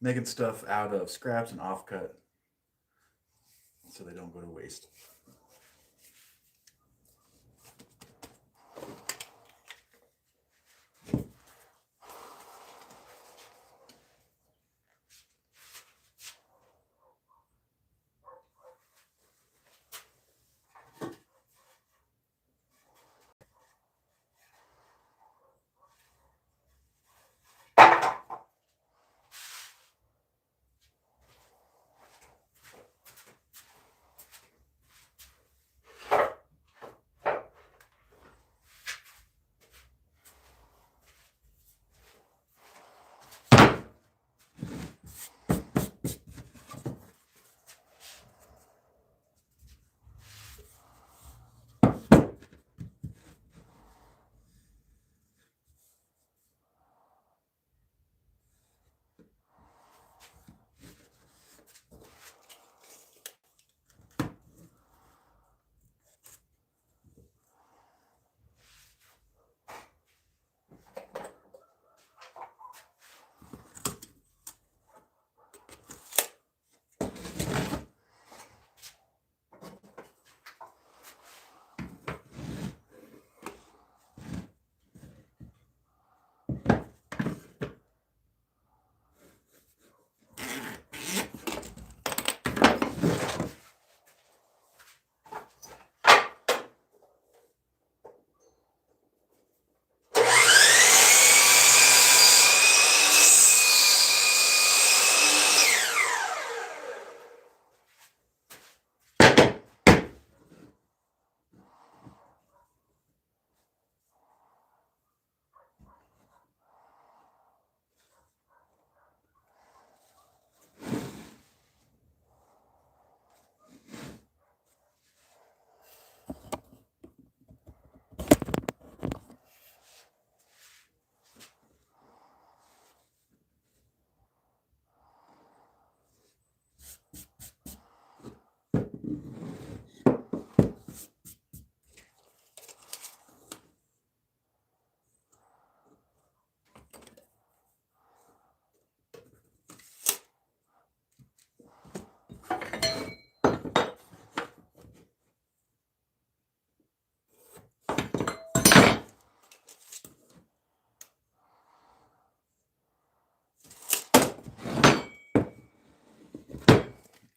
making stuff out of scraps and offcut so they don't go to waste.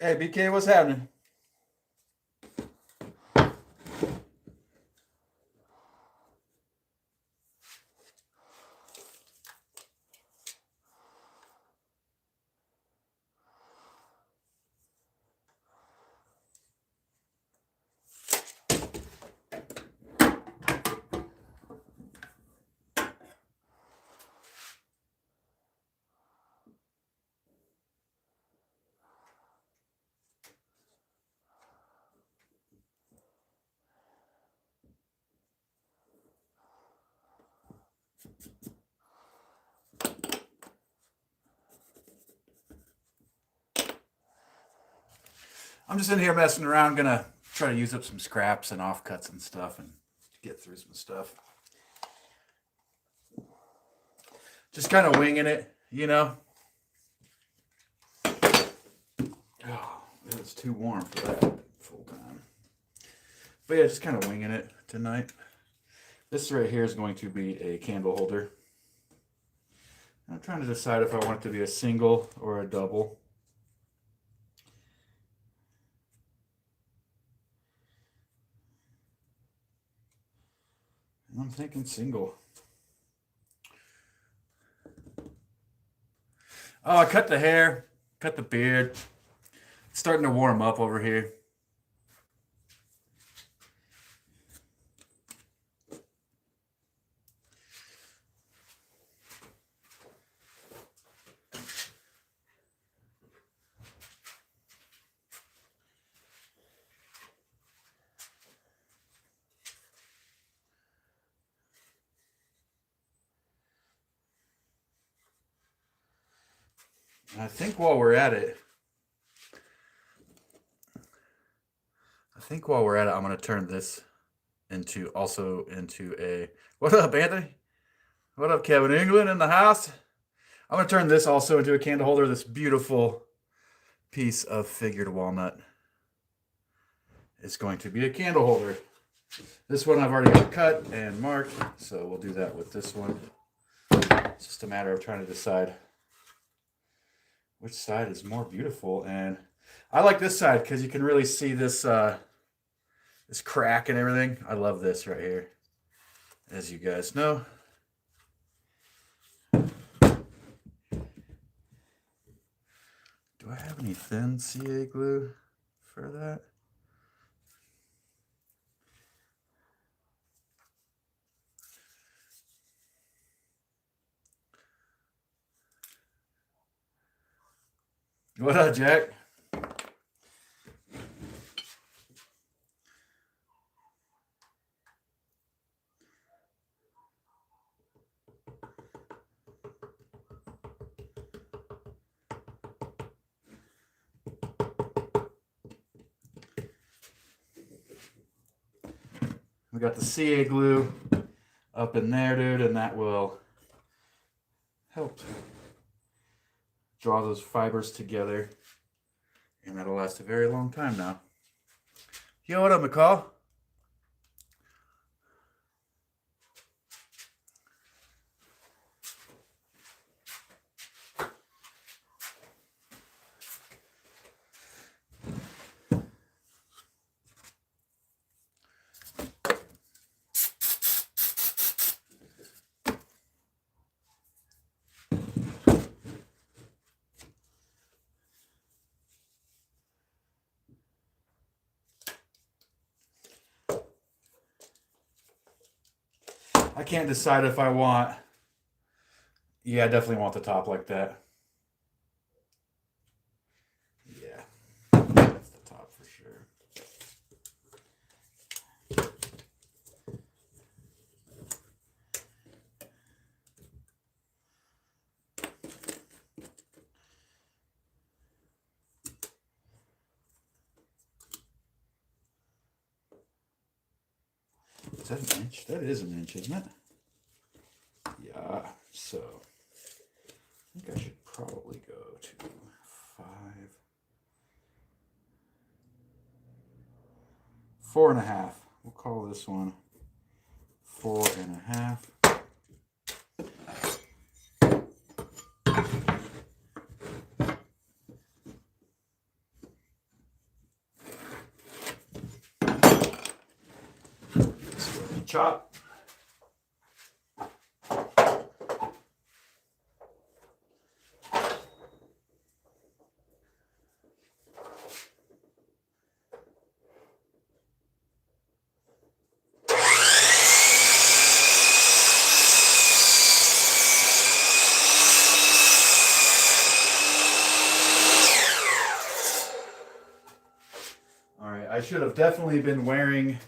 Hey, BK, what's happening? I'm just in here messing around, gonna try to use up some scraps and offcuts and stuff and get through some stuff. Just kind of winging it, you know. Oh, it's too warm for that full time. But yeah, just kind of winging it tonight. This right here is going to be a candle holder. I'm trying to decide if I want it to be a single or a double. I'm thinking single. Oh, I cut the hair, cut the beard. It's starting to warm up over here. I think while we're at it, I'm going to turn this into a. What up, Anthony? What up, Kevin England in the house? I'm going to turn this also into a candle holder, this beautiful piece of figured walnut. It's going to be a candle holder. This one I've already got cut and marked, so we'll do that with this one. It's just a matter of trying to decide which side is more beautiful. And I like this side because you can really see this this crack and everything. I love this right here, as you guys know. Do I have any thin CA glue for that? What up, Jack? We got the CA glue up in there, dude, and that will help draw those fibers together, and that'll last a very long time now. Yo, what up, McCall? I can't decide if I want. Yeah, I definitely want the top like that. Yeah, that's the top for sure. Is that an inch? That is an inch, isn't it? Yeah, so I think I should probably go to 5, 4.5. We'll call this one 4.5. Chop. All right, I should have definitely been wearing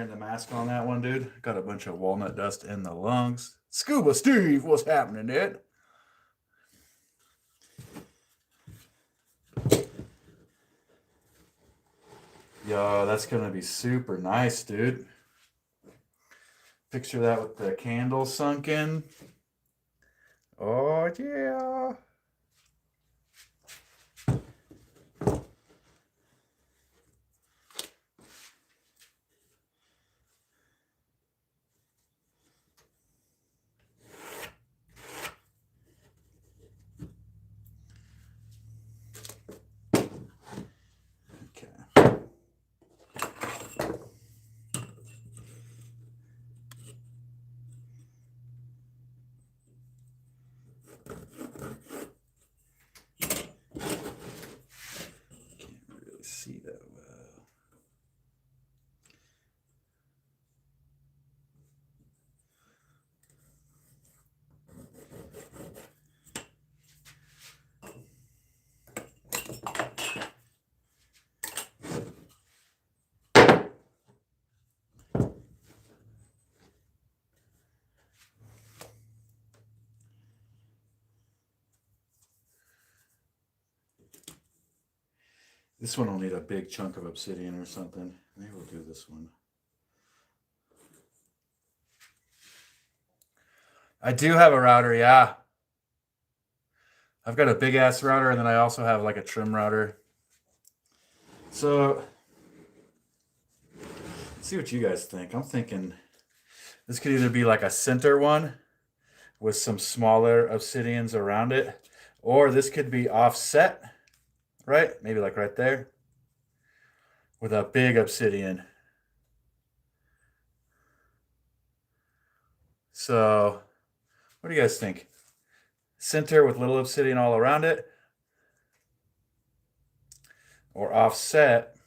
the mask on that one, dude. Got a bunch of walnut dust in the lungs. Scuba Steve, what's happening, dude? Yo, that's gonna be super nice, dude. Picture that with the candle sunk in. Oh yeah. See that well. This one will need a big chunk of obsidian or something. Maybe we'll do this one. I do have a router, yeah. I've got a big ass router, and then I also have like a trim router. So, let's see what you guys think. I'm thinking this could either be like a center one with some smaller obsidians around it, or this could be offset, right? Maybe like right there with a big obsidian. So, what do you guys think? Center with little obsidian all around it, or offset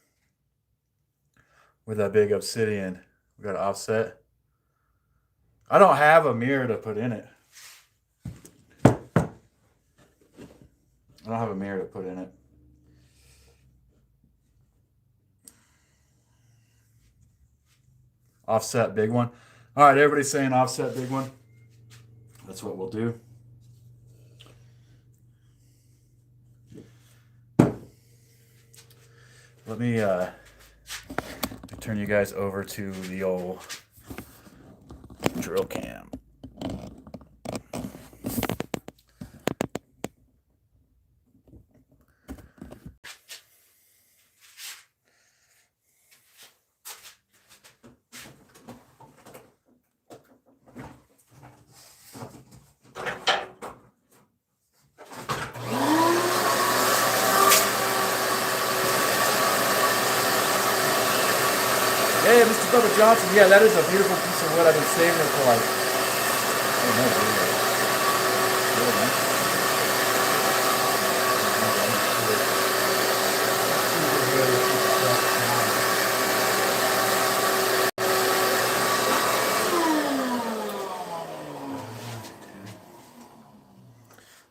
with a big obsidian? We got to offset. I don't have a mirror to put in it. I don't have a mirror to put in it. Offset big one. All right, everybody's saying offset big one. That's what we'll do. Let me turn you guys over to the old drill cam. Hey, Mr. Bubba Johnson. Yeah, that is a beautiful piece of wood. I've been saving it for like, oh no,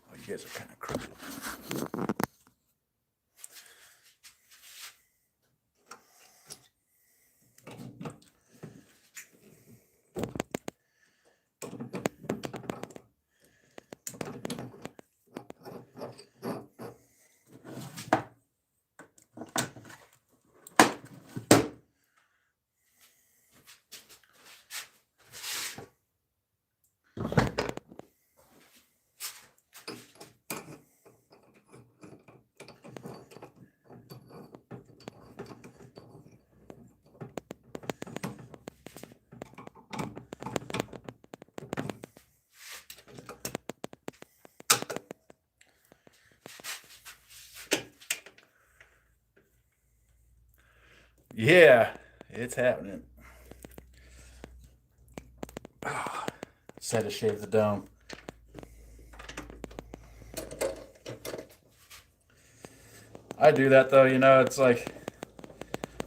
oh, you guys are kind of crooked. Yeah, it's happening. Just had to shave the dome. I do that though, you know, it's like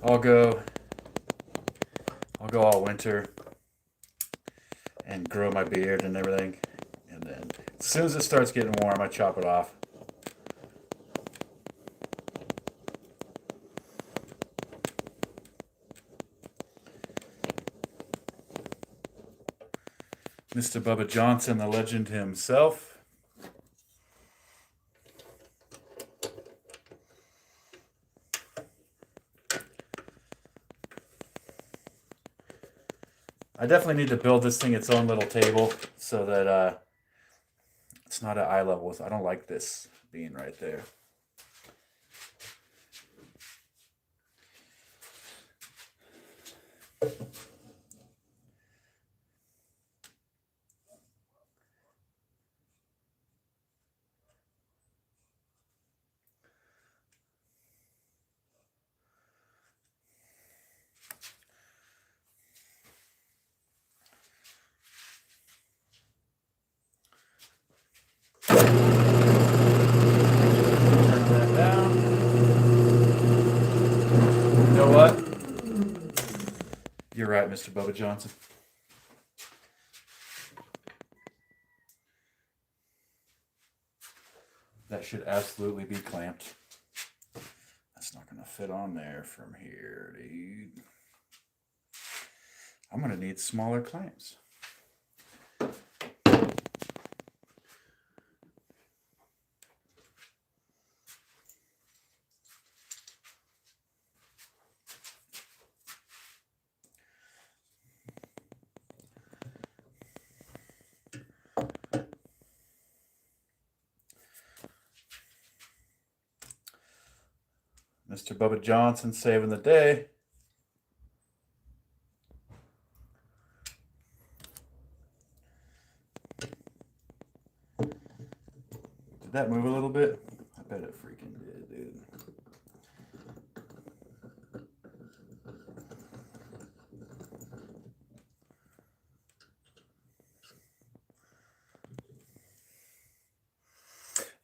I'll go all winter and grow my beard and everything. And then as soon as it starts getting warm, I chop it off. Mr. Bubba Johnson, the legend himself. I definitely need to build this thing its own little table so that it's not at eye level. I don't like this being right there. You're right, Mr. Bubba Johnson. That should absolutely be clamped. That's not going to fit on there from here, dude. I'm going to need smaller clamps. Mr. Bubba Johnson saving the day. Did that move a little bit? I bet it freaking did, dude.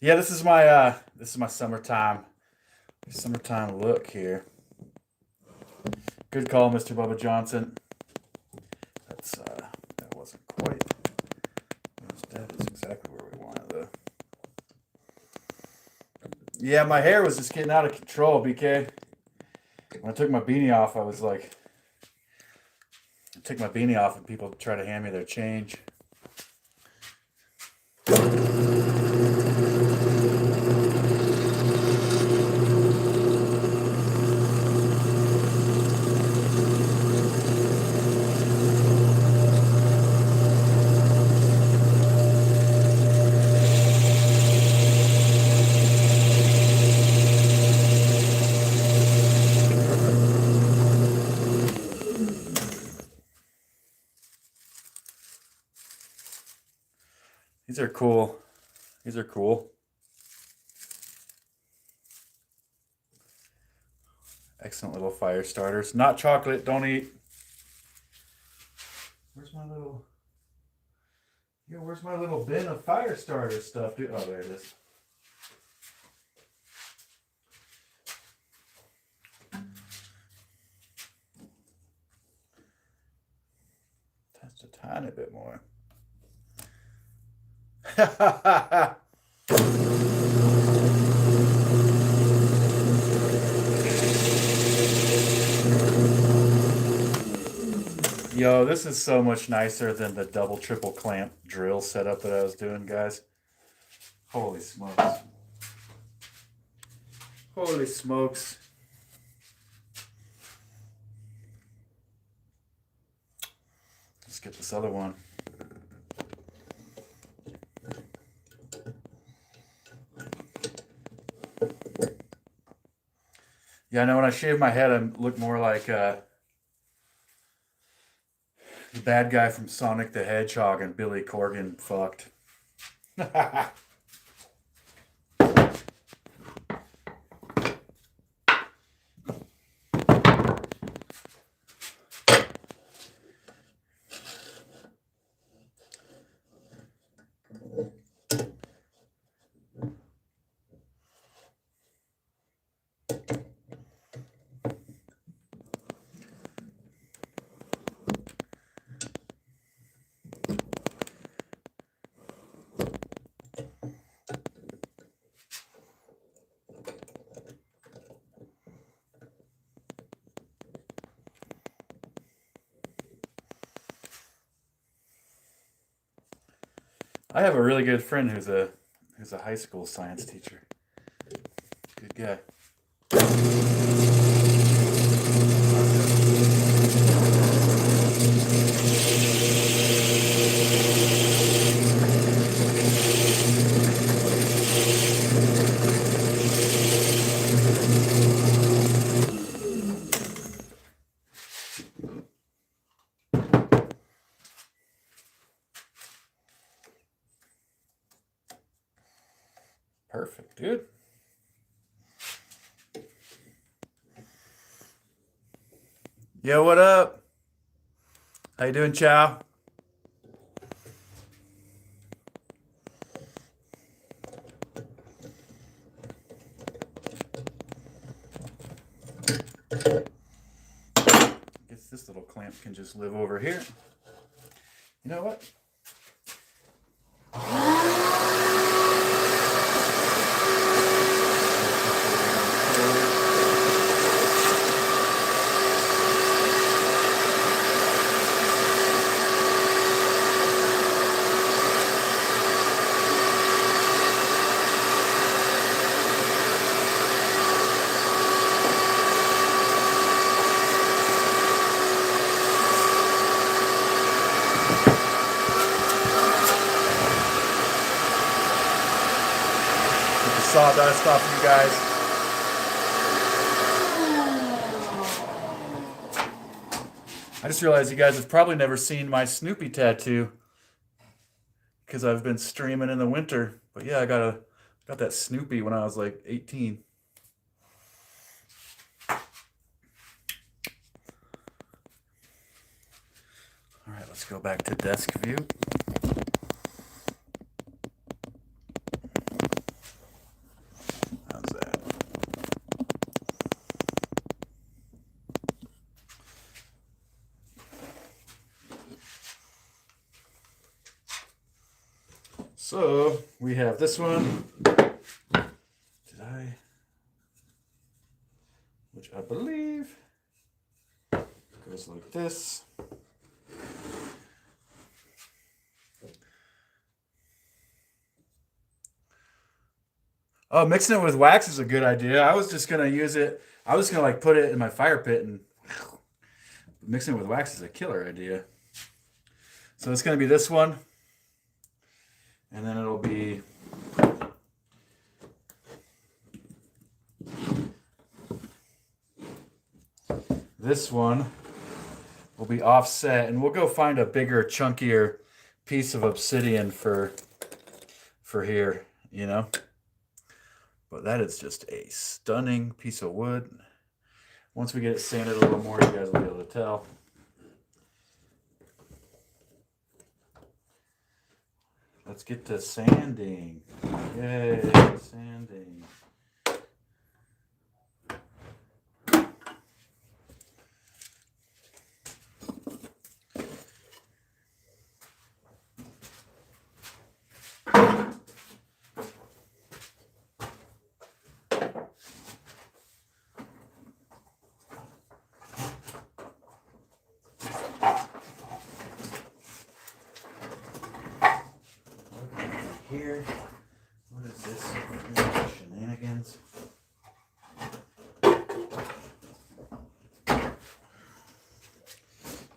Yeah, this is my summertime look here. Good call, Mr. Bubba Johnson. That wasn't quite. That is exactly where we wanted though. Yeah, my hair was just getting out of control, BK. When I took my beanie off, I was like, I took my beanie off and people try to hand me their change. These are cool. These are cool. Excellent little fire starters. Not chocolate, don't eat. Where's my little bin of fire starter stuff, dude? Oh, there it is. Just a tiny bit more. Yo, this is so much nicer than the double triple clamp drill setup that I was doing, guys. Holy smokes. Holy smokes. Let's get this other one. Yeah, I know when I shave my head, I look more like the bad guy from Sonic the Hedgehog and Billy Corgan fucked. I have a really good friend who's a high school science teacher. Good guy. Perfect, dude. Yo, what up? How you doing, Chow? Guess this little clamp can just live over here. You know what? Sawdust off you guys. I just realized you guys have probably never seen my Snoopy tattoo because I've been streaming in the winter. But yeah, I got that Snoopy when I was like 18. All right, let's go back to desk view. How's that? So we have this one. Which I believe goes like this. Oh, mixing it with wax is a good idea. I was just gonna use it. I was gonna like put it in my fire pit, and mixing it with wax is a killer idea. So it's gonna be this one, and then it'll be this one will be offset, and we'll go find a bigger, chunkier piece of obsidian for here, you know. But that is just a stunning piece of wood. Once we get it sanded a little more, you guys will be able to tell. Let's get to sanding. Yay, sanding. Here, what is this? Shenanigans.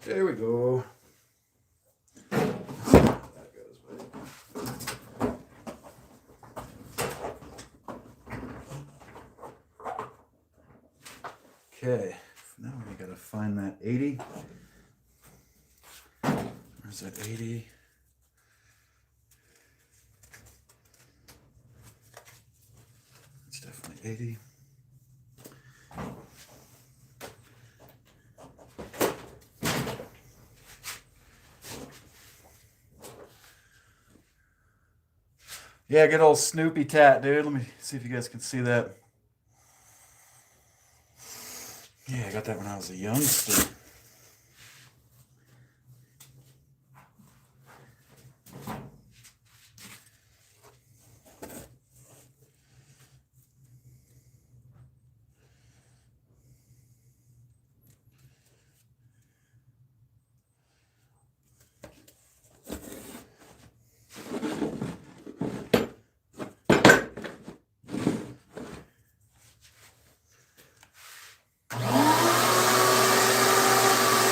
There we go. Let's see how that goes, buddy. Okay, now we gotta find that 80. Where's that 80? It's definitely 80. Yeah, good old Snoopy tat, dude. Let me see if you guys can see that. Yeah, I got that when I was a youngster.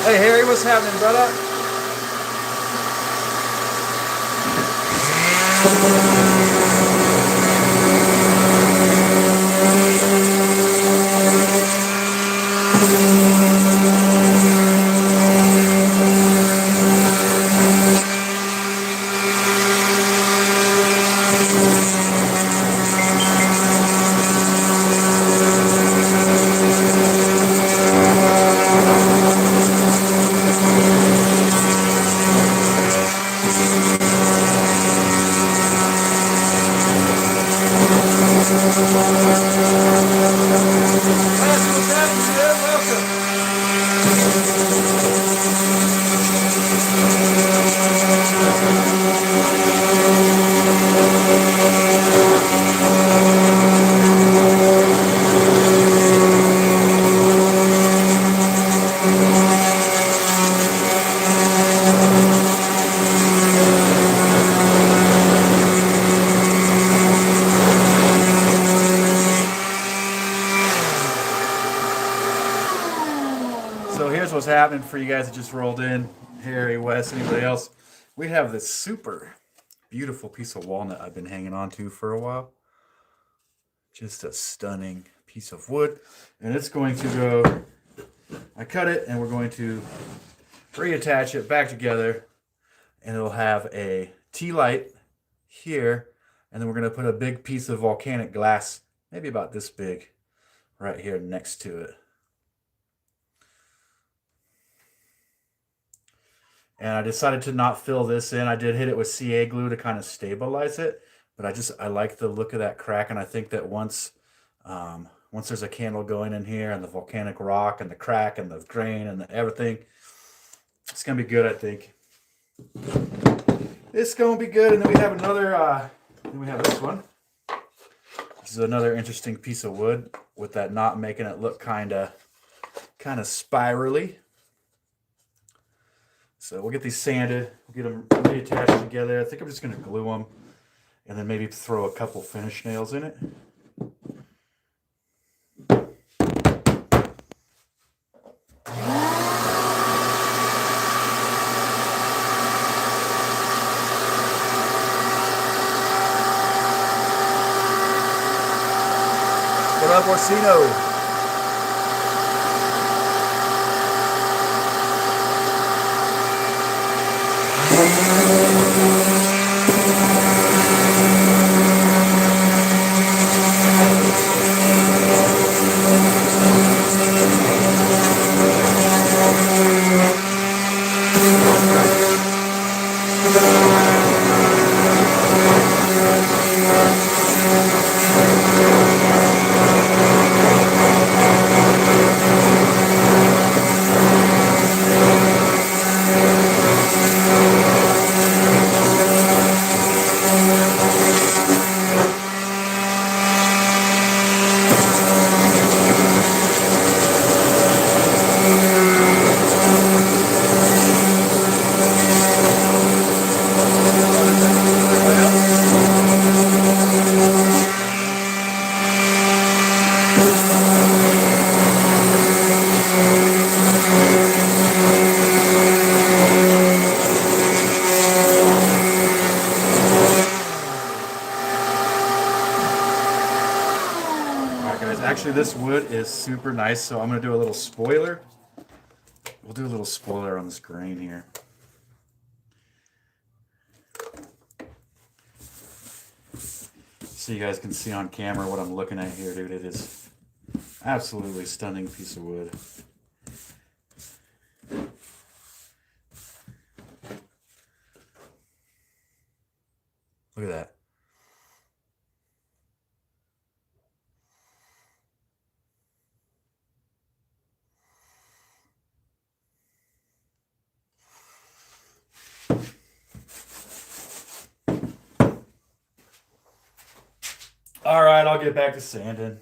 Hey Harry, what's happening, brother? So here's what's happening for you guys that just rolled in. Harry, Wes, anybody else. We have this super beautiful piece of walnut I've been hanging on to for a while. Just a stunning piece of wood. And it's going to go, I cut it and we're going to reattach it back together, and it'll have a tea light here, and then we're going to put a big piece of volcanic glass, maybe about this big, right here next to it. And I decided to not fill this in. I did hit it with CA glue to kind of stabilize it, but I like the look of that crack, and I think that once there's a candle going in here, and the volcanic rock, and the crack, and the grain, and everything, it's gonna be good. I think it's gonna be good. And then we have another. Then we have this one. This is another interesting piece of wood with that knot making it look kind of spirally. So we'll get these sanded, we'll get them reattached together. I think I'm just going to glue them and then maybe throw a couple finish nails in it. What up, Orsino? Actually, this wood is super nice, so I'm going to do a little spoiler. We'll do a little spoiler on this grain here. So you guys can see on camera what I'm looking at here, dude. It is absolutely stunning piece of wood. Look at that. All right, I'll get back to sanding.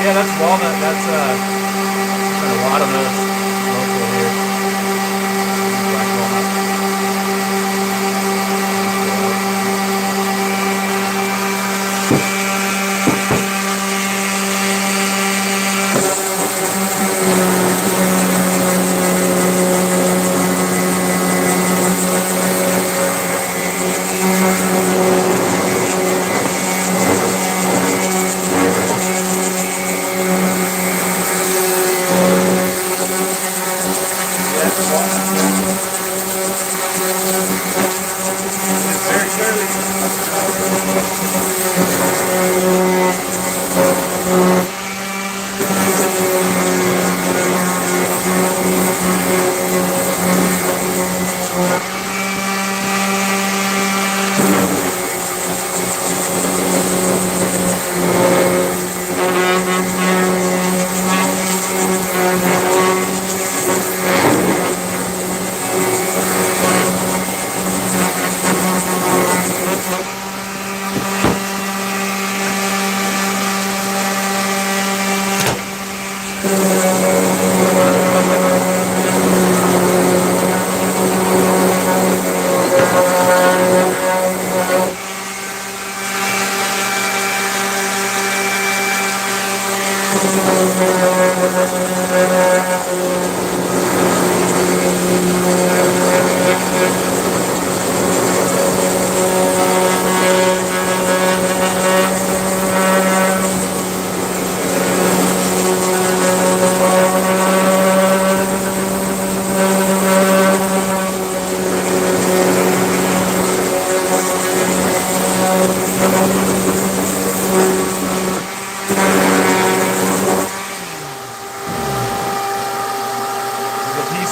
Yeah, that's walnut. That's kind of a lot of those local here. Black walnut. Very good.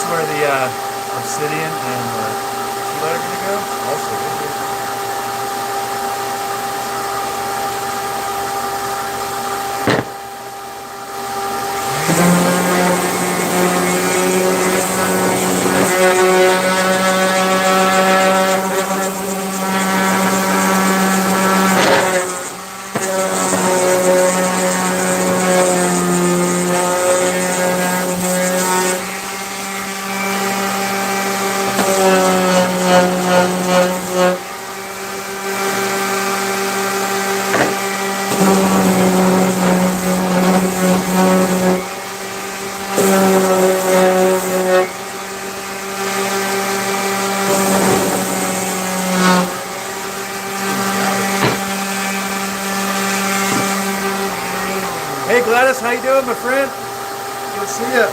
Where the obsidian and the walnut are going to go. Also, right here. Hey Gladys, how you doing, my friend? Good to see you.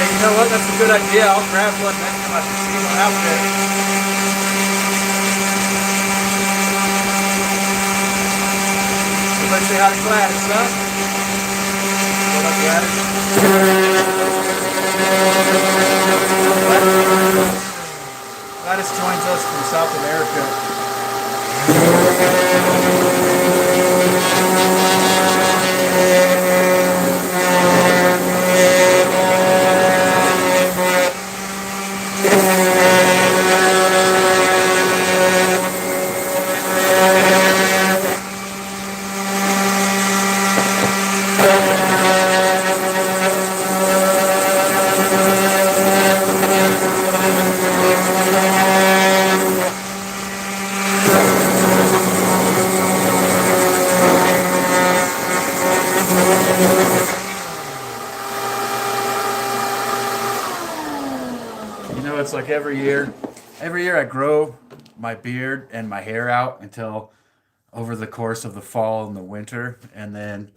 You know what? That's a good idea. I'll grab one next time I see one out there. Let's say hi to Gladys, huh? What up, Gladys? Gladys joins us from South America. You know, it's like every year I grow my beard and my hair out until over the course of the fall and the winter. And then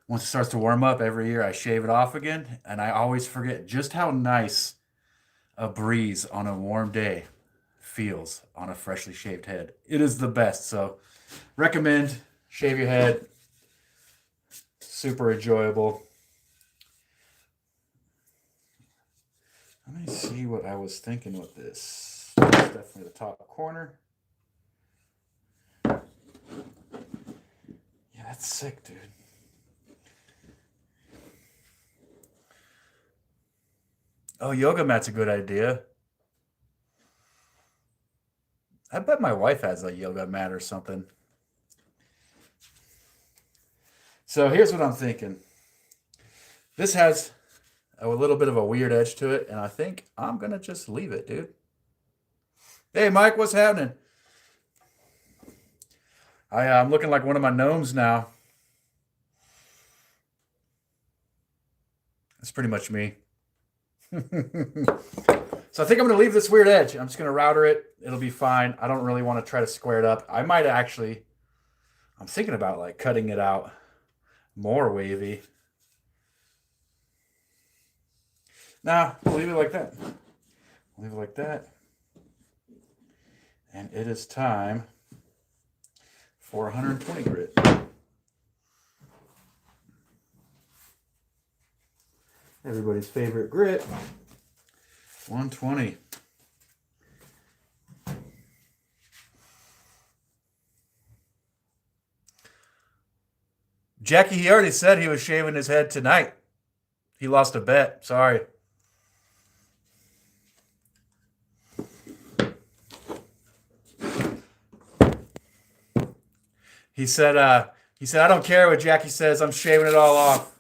once it starts to warm up every year, I shave it off again. And I always forget just how nice a breeze on a warm day feels on a freshly shaved head. It is the best. So recommend shave your head. Super enjoyable. Let me see what I was thinking with this. That's definitely the top corner. Yeah, that's sick, dude. Oh, yoga mat's a good idea. I bet my wife has a yoga mat or something. So here's what I'm thinking. This has a little bit of a weird edge to it, and I think I'm going to just leave it, dude. Hey, Mike, what's happening? I'm looking like one of my gnomes now. That's pretty much me. So I think I'm going to leave this weird edge. I'm just going to router it. It'll be fine. I don't really want to try to square it up. I might actually, I'm thinking about like cutting it out more wavy. Nah, we'll leave it like that. Leave it like that. And it is time for 120 grit. Everybody's favorite grit, 120. Jackie, he already said he was shaving his head tonight. He lost a bet. Sorry. He said, I don't care what Jackie says. I'm shaving it all off.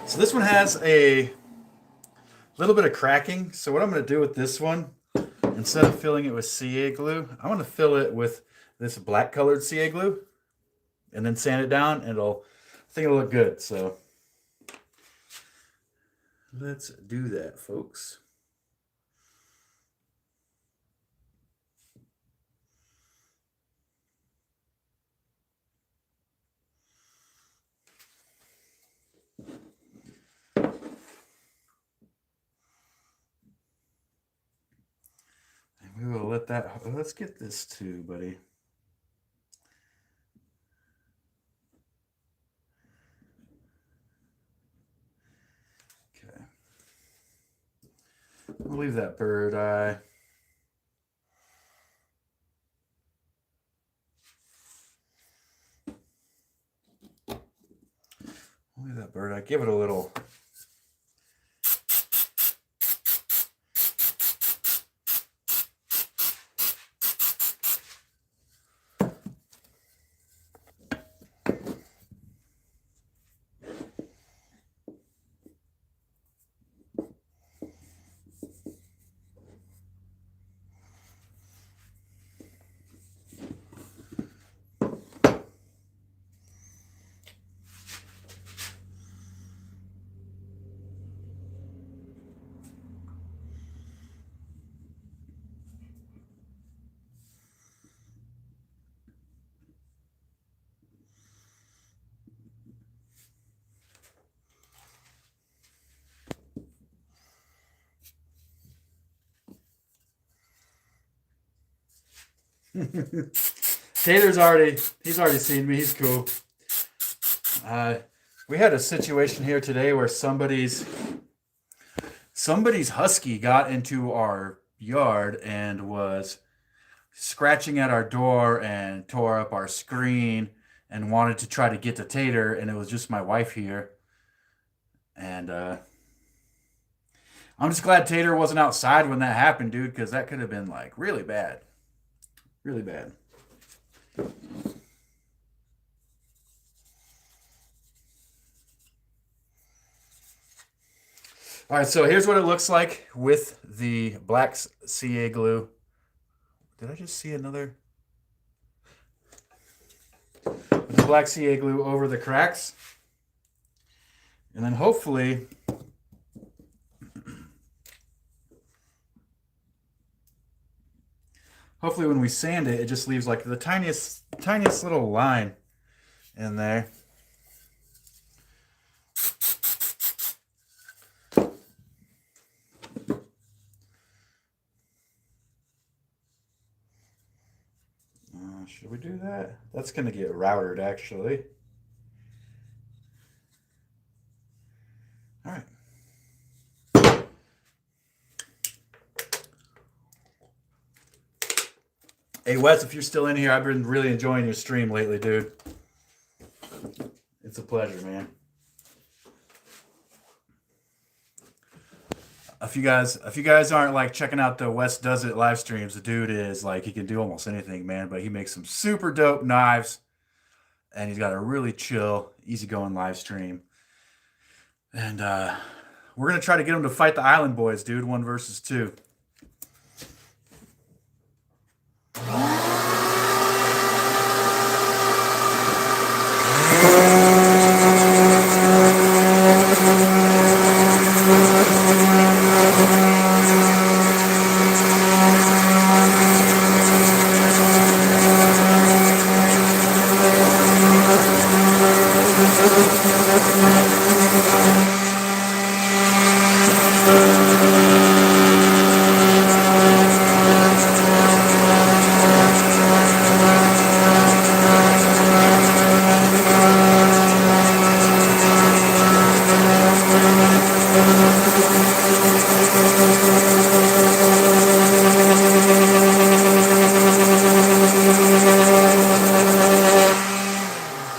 So this one has a little bit of cracking. So what I'm going to do with this one, instead of filling it with CA glue, I'm going to fill it with this black colored CA glue and then sand it down, and I think it'll look good. So let's do that, folks. We will let that, let's get this too, buddy. Okay. We'll leave that bird eye. We'll leave that bird eye. Give it a little. Tater's he's already seen me. He's cool. We had a situation here today where somebody's husky got into our yard and was scratching at our door and tore up our screen and wanted to try to get to Tater, and it was just my wife here. And I'm just glad Tater wasn't outside when that happened, dude, because that could have been like really bad. Really bad. All right, so here's what it looks like with the black CA glue. Did I just see another? With the black CA glue over the cracks. And then hopefully, when we sand it, it just leaves like the tiniest little line in there. Should we do that? That's going to get routed, actually. All right. Hey, Wes, if you're still in here, I've been really enjoying your stream lately, dude. It's a pleasure, man. If you guys aren't like checking out the Wes Does It live streams, the dude is like, he can do almost anything, man, but he makes some super dope knives, and he's got a really chill, easygoing live stream. And we're gonna try to get him to fight the Island Boys, dude, 1 versus 2.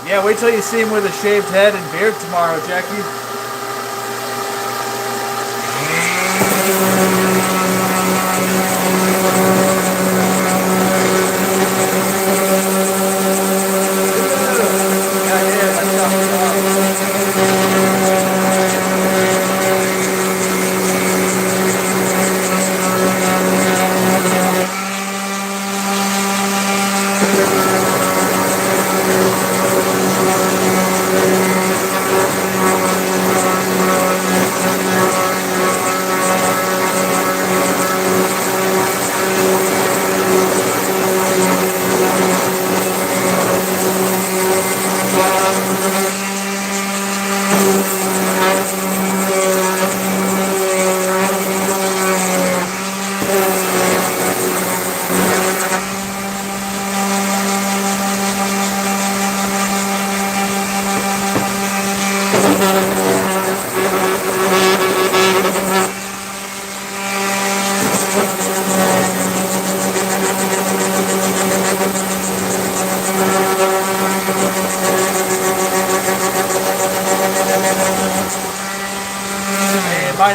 Yeah, wait till you see him with a shaved head and beard tomorrow, Jackie.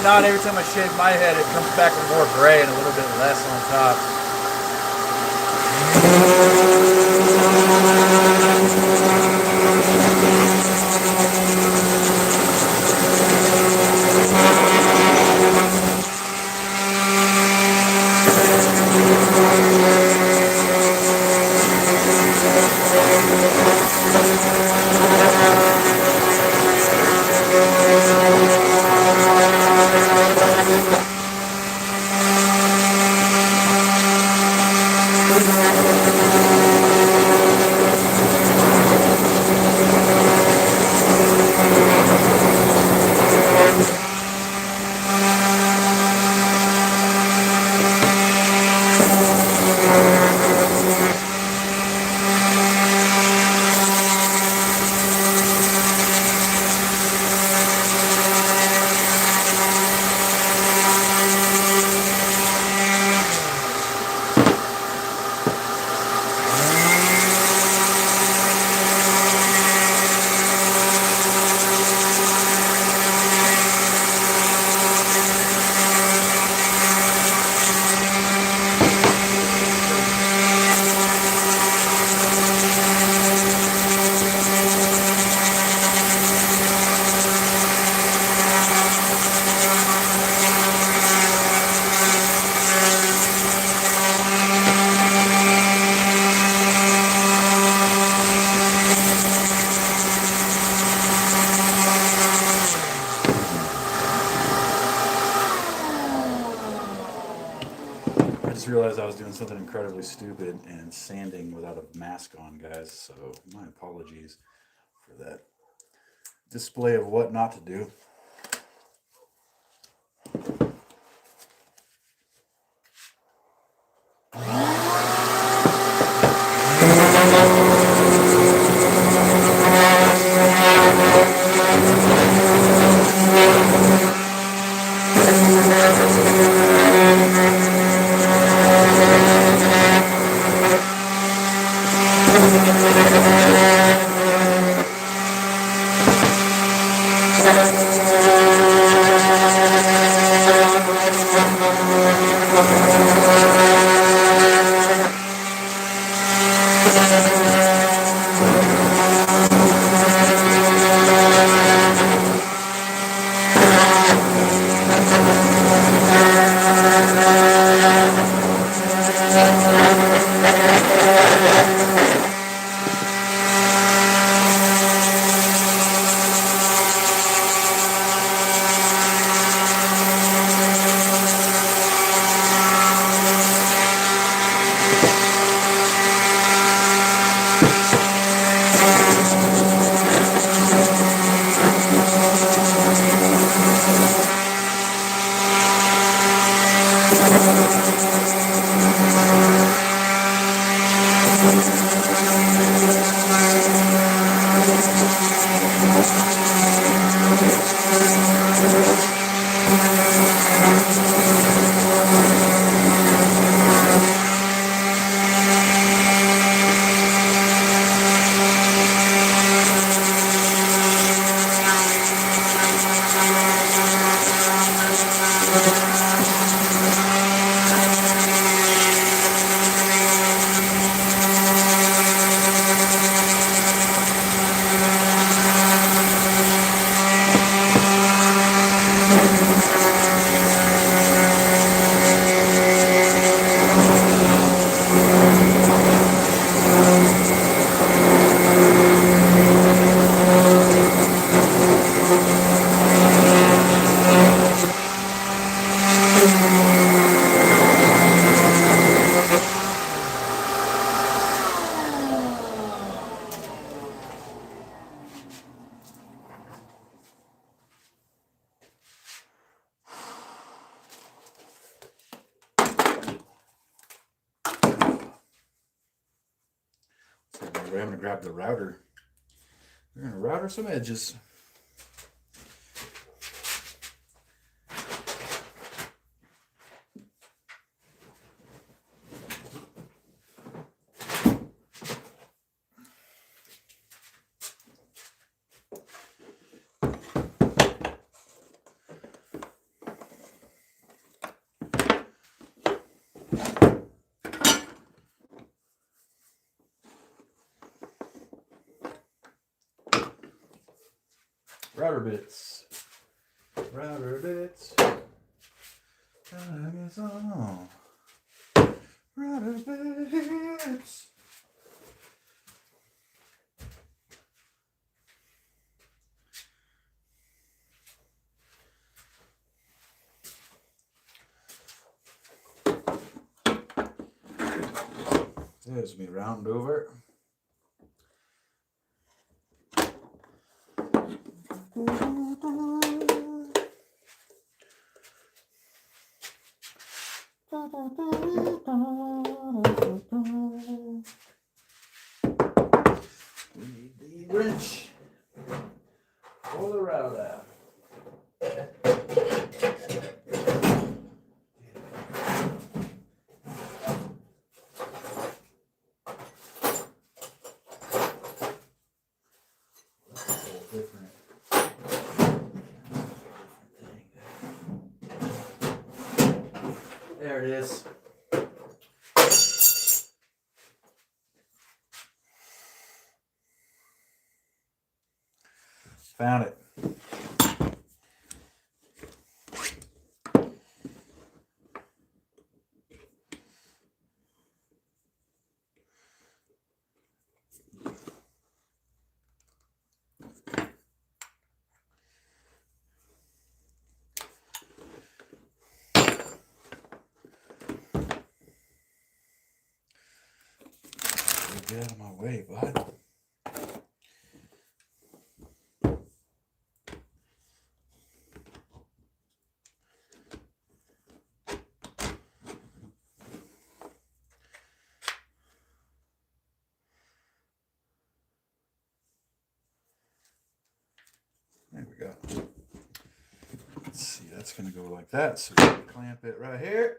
Not every time I shave my head, it comes back with more gray and a little bit less on top. really stupid and sanding without a mask on, guys. So my apologies for that display of what not to do. We're going to grab the router. We're going to router some edges. Router bits. Router bits. Router bits. There's me round over. We need the wrench. Pull the route out. There it is. Found it. get out of my way, bud. There we go. Let's see, that's going to go like that. So we can clamp it right here.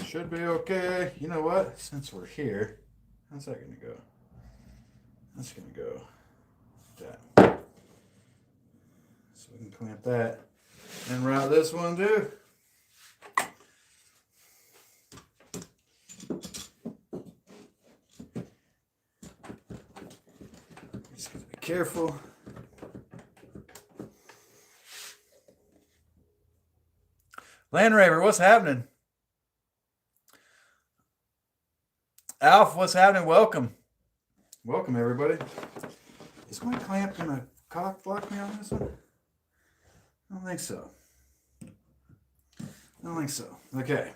Should be okay. You know what? Since we're here, how's that going to go? That's going to go like that. So we can clamp that and route this one too. Just gotta be careful. Land Raver, what's happening? Alf, what's happening? Welcome. Welcome, everybody. Is my clamp going to cock block me on this one? I don't think so. I don't think so. Okay.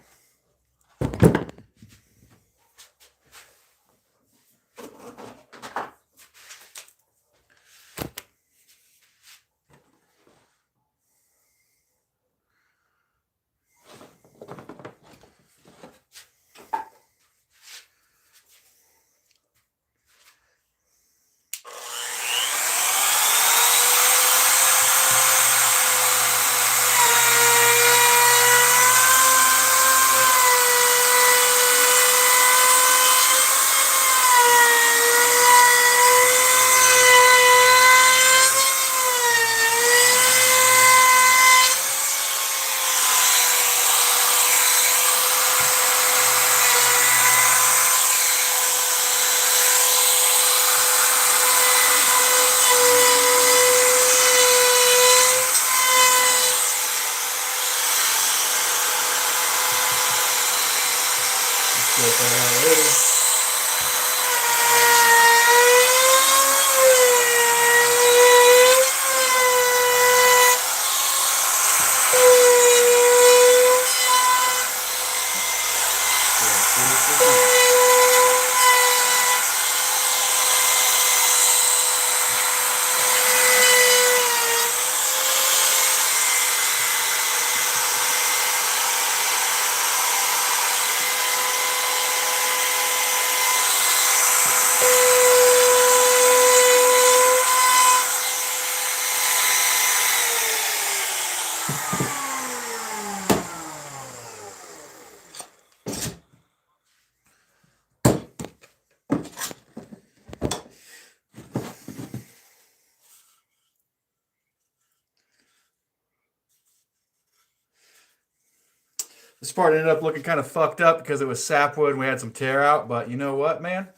This part ended up looking kind of fucked up because it was sapwood and we had some tear out. But you know what, man?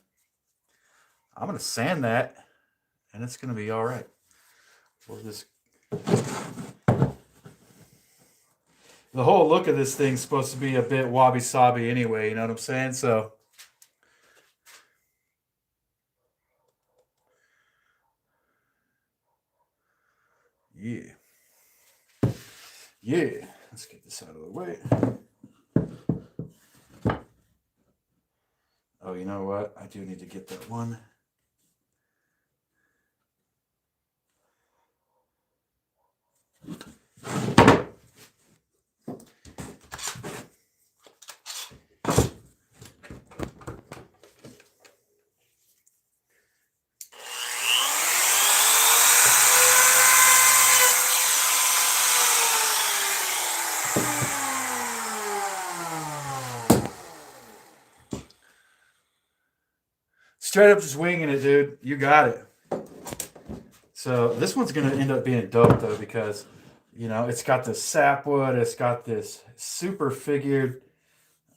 I'm going to sand that and it's going to be all right. We'll just... The whole look of this thing's supposed to be a bit wabi-sabi anyway, you know what I'm saying? So... Yeah. Yeah. Let's get this out of the way. Oh, you know what? I do need to get that one. Straight up just winging it, dude. You got it. So this one's going to end up being dope, though, because, you know, it's got this sapwood. It's got this super figured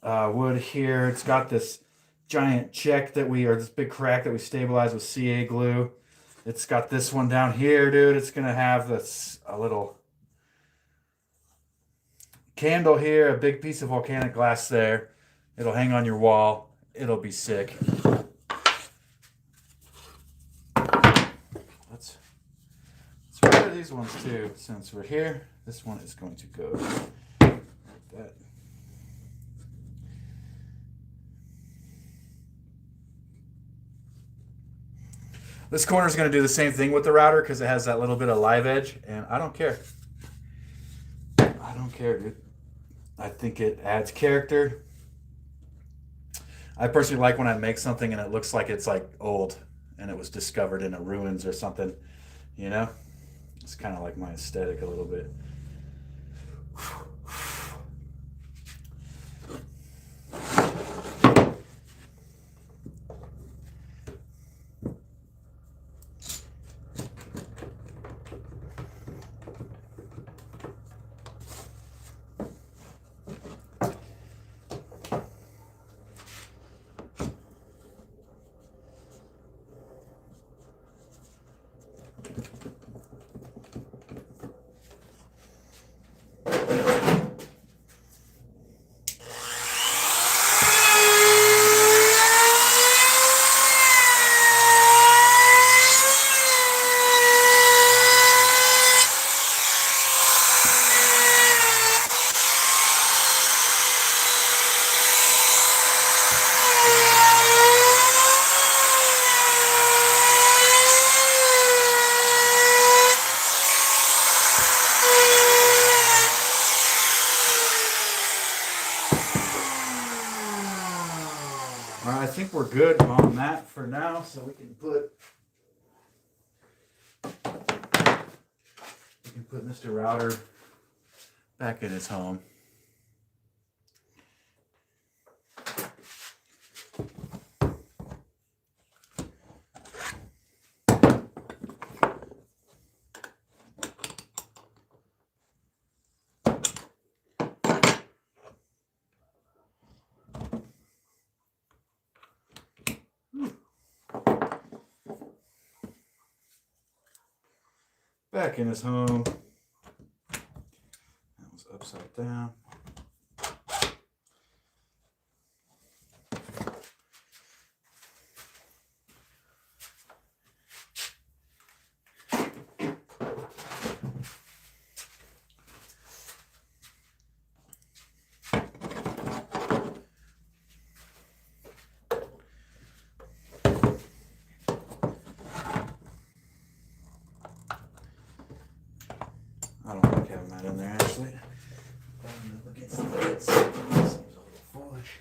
wood here. It's got this giant check this big crack that we stabilized with CA glue. It's got this one down here, dude. It's going to have a little candle here, a big piece of volcanic glass there. It'll hang on your wall. It'll be sick. these ones too. Since we're here, this one is going to go like that. This corner is going to do the same thing with the router because it has that little bit of live edge, and I don't care. I don't care, dude. I think it adds character. I personally like when I make something and it looks like it's like old and it was discovered in a ruins or something, you know? It's kind of like my aesthetic a little bit. All right, I think we're good on that for now, so we can put Mr. Router back in his home. Back in his home. That was upside down. I don't like having that in there, actually. Against the lights. Seems a little foolish.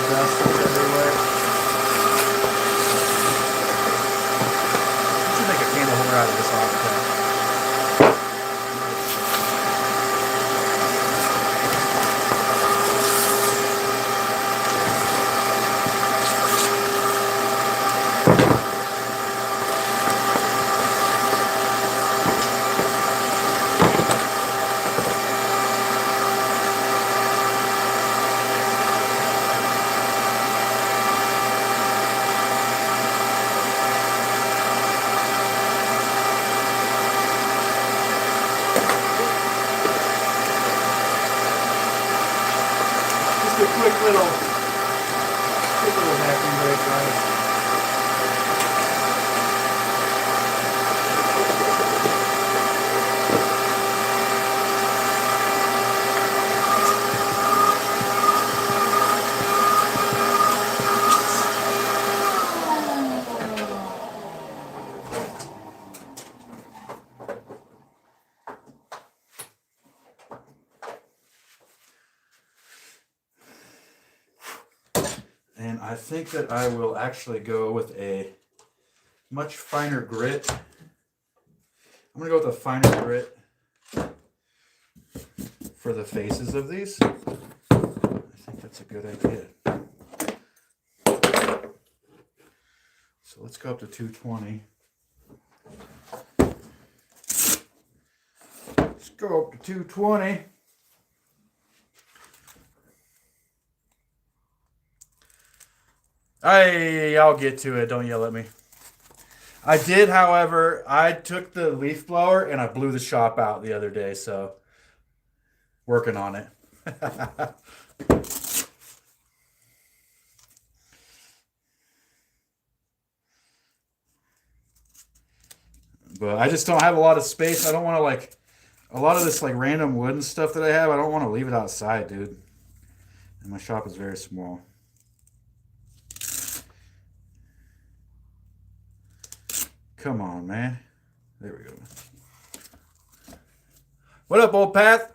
Dust everywhere. You should make a candle holder out of this architect. A quick little vacuum break, guys. And I think that I will actually go with a much finer grit. I'm going to go with a finer grit for the faces of these. I think that's a good idea. So let's go up to 220. go up to 220. I'll get to it. Don't yell at me. I did, however, I took the leaf blower and I blew the shop out the other day, so working on it. But I just don't have a lot of space. I don't want to like a lot of this like random wood and stuff that I have. I don't want to leave it outside, dude. And my shop is very small. Come on, man. There we go. What up, old Path?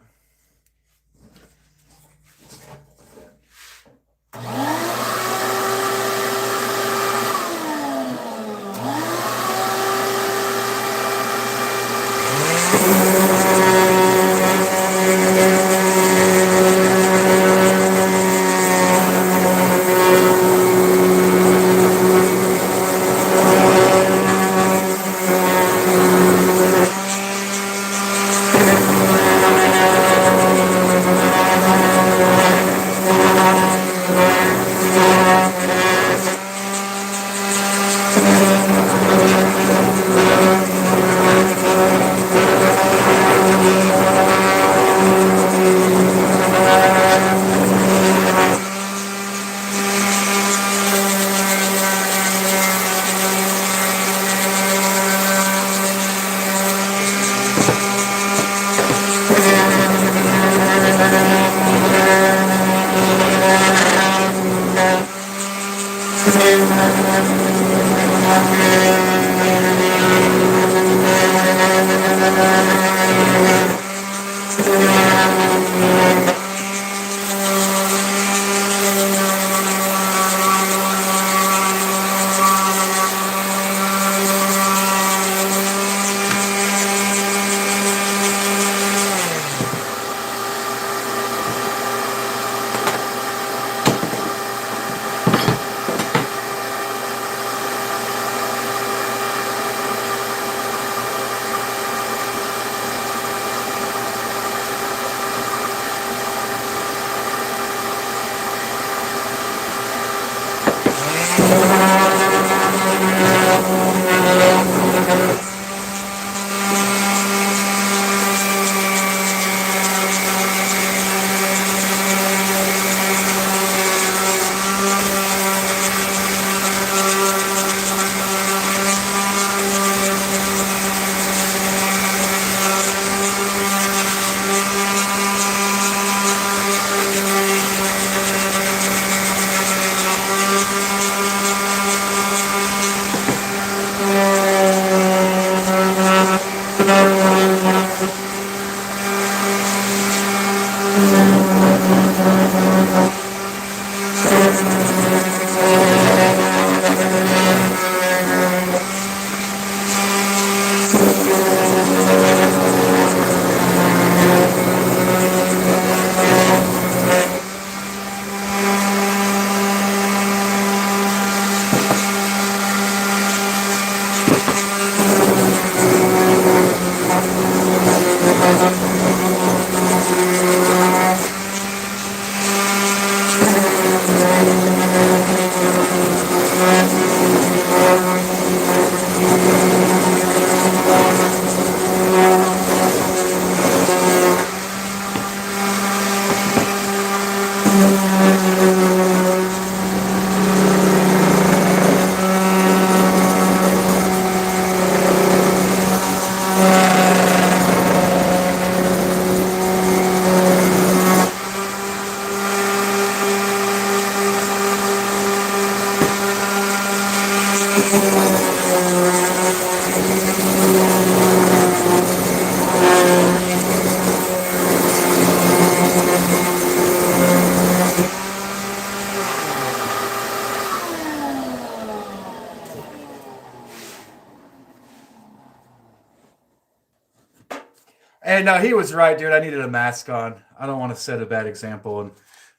And no, he was right, dude. I needed a mask on. I don't want to set a bad example, and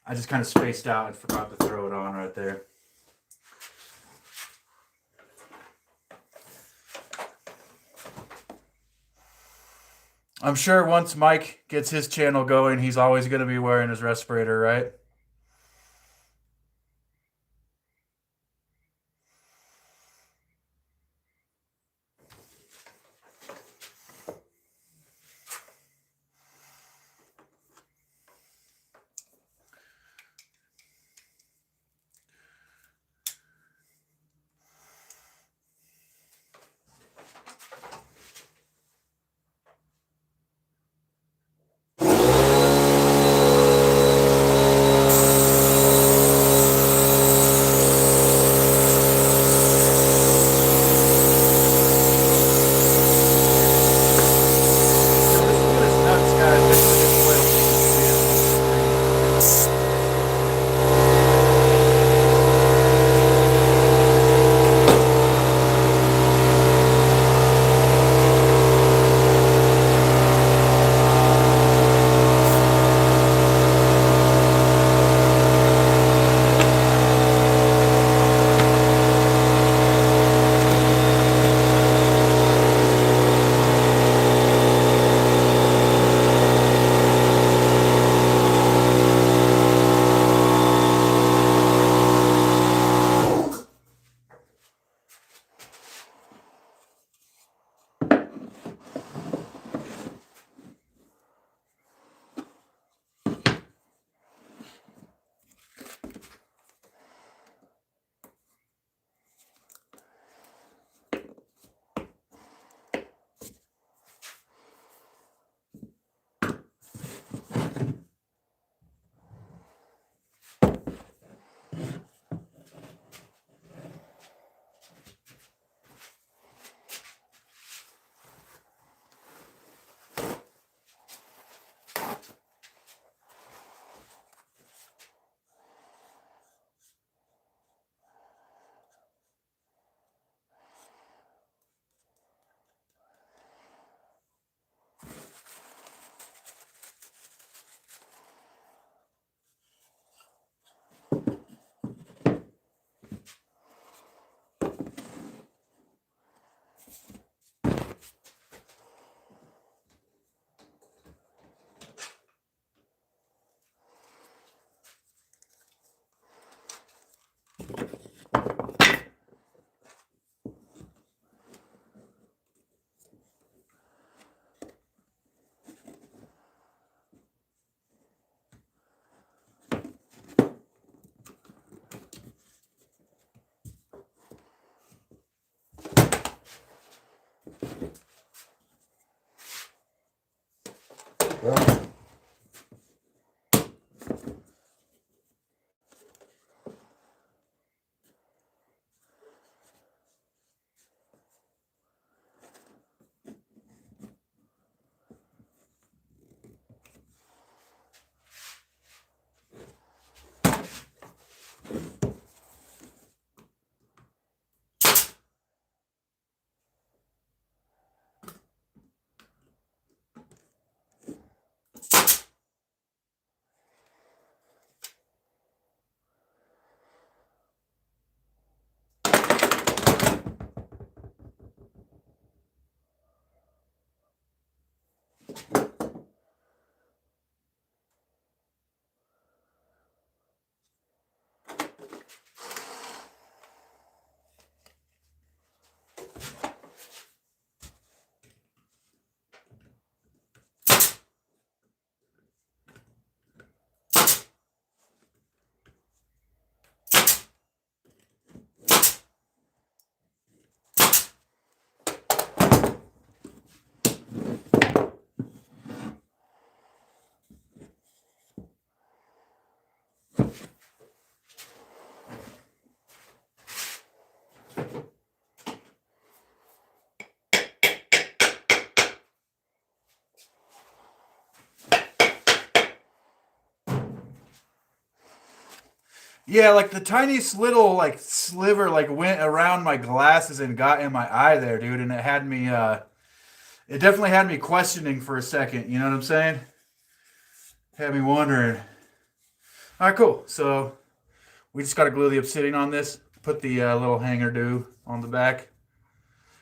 I just kind of spaced out and forgot to throw it on right there. I'm sure once Mike gets his channel going, he's always going to be wearing his respirator, right? Yo, this wood is nuts, guys. Wait till it gets oiled so you can see it on the screen. Yeah, like the tiniest little like sliver like went around my glasses and got in my eye there, dude, and it definitely had me questioning for a second, you know what I'm saying? Had me wondering. All right, cool. So we just got to glue the obsidian on this, put the little hanger do on the back.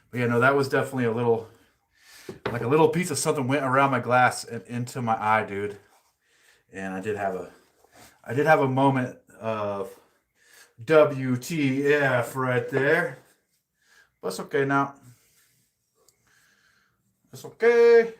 But yeah, no, that was definitely a little Like a little piece of something went around my glass and into my eye, dude. And I did have a moment of WTF right there. But it's okay now. It's okay.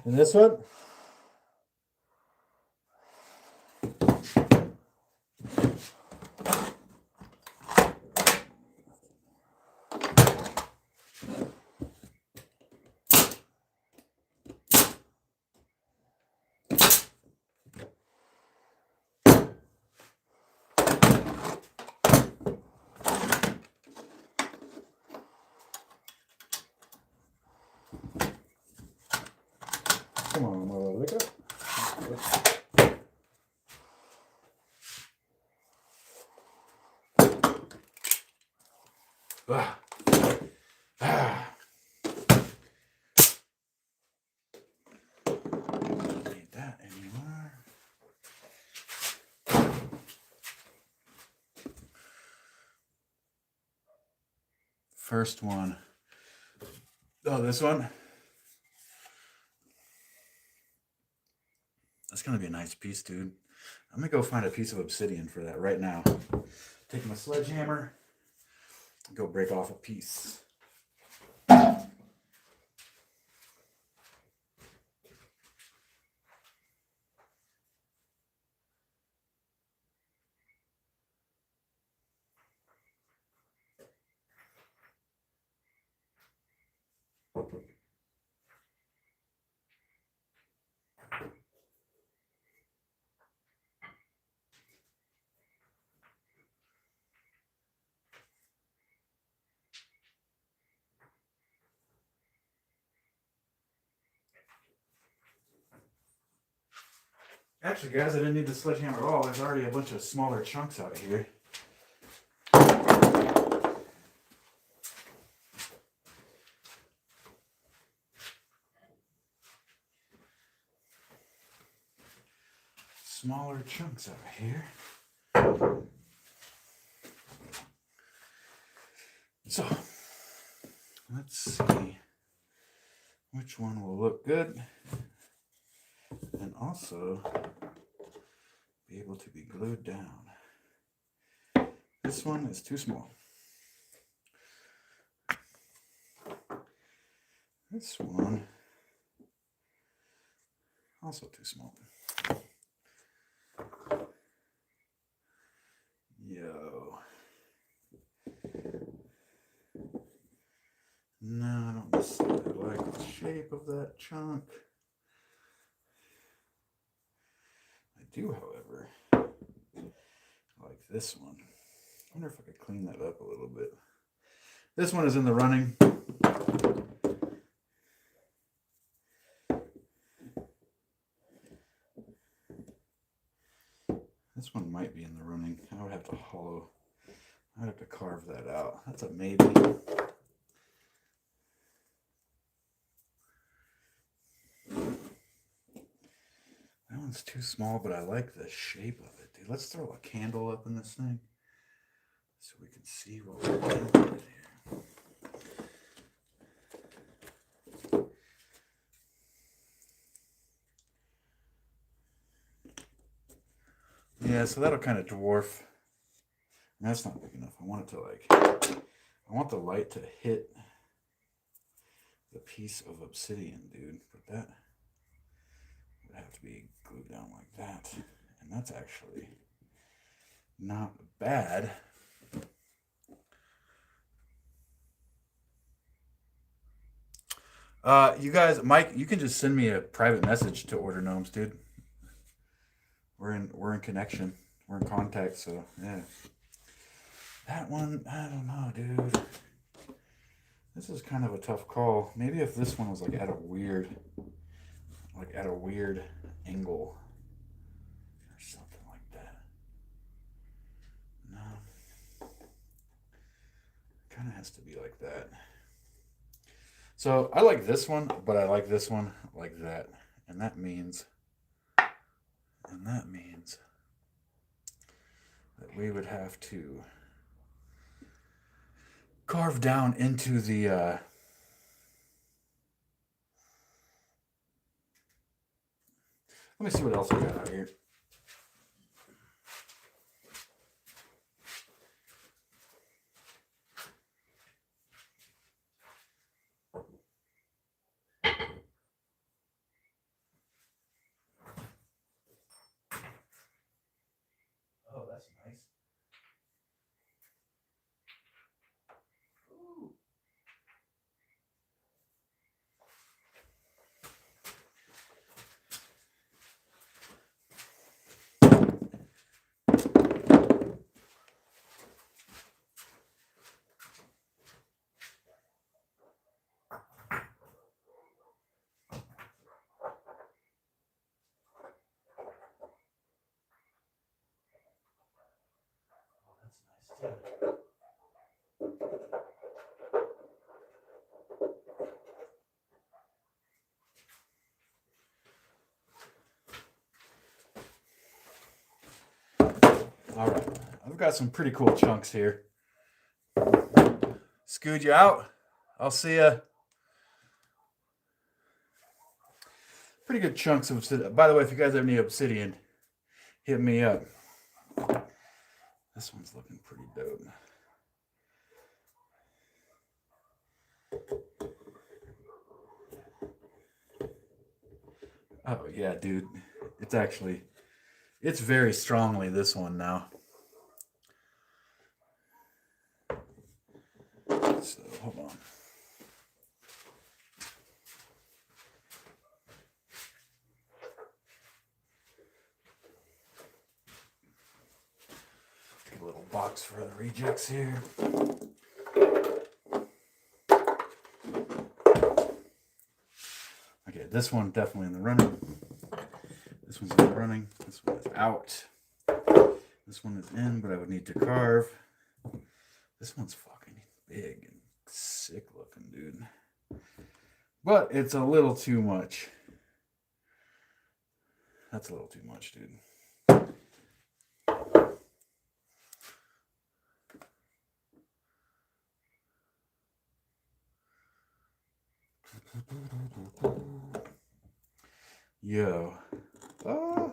And this one? Come on, my little liquor. Ah. Ah. Don't need that anymore. First one. Oh, this one? That's gonna be a nice piece, dude. I'm gonna go find a piece of obsidian for that right now. Take my sledgehammer, go break off a piece. Actually, guys, I didn't need the sledgehammer at all. There's already a bunch of smaller chunks out here. Smaller chunks out here. So, let's see which one will look good and also be able to be glued down. This one is too small. This one also too small. Yo. No, I don't necessarily like the shape of that chunk. I do, however, like this one. I wonder if I could clean that up a little bit. This one is in the running. This one might be in the running. I would have to I'd have to carve that out. That's a maybe. That one's too small, but I like the shape of it, dude. Let's throw a candle up in this thing so we can see what we're doing here. Yeah, so that'll kind of dwarf. That's not big enough. I want it to I want the light to hit the piece of obsidian, dude. But that would have to be glued down like that. And that's actually not bad. You guys, Mike, you can just send me a private message to order gnomes, dude. We're in connection. We're in contact, so yeah. That one, I don't know, dude. This is kind of a tough call. Maybe if this one was at a weird angle or something like that. No. Kind of has to be like that. So I like this one, but I like this one like that. And that means that we would have to carve down into the let me see what else I got out here. Oh, that's nice. Ooh. That's nice too. All right, I've got some pretty cool chunks here. Scoot you out. I'll see ya. Pretty good chunks of obsidian. By the way, if you guys have any obsidian, hit me up. This one's looking pretty dope. Oh yeah, dude. It's very strongly this one now. So hold on. Get a little box for the rejects here. Okay, this one definitely in the running. This one's in the running. This one is out. This one is in, but I would need to carve. This one's fucking big and sick looking, dude. But it's a little too much. That's a little too much, dude. Yo. Oh.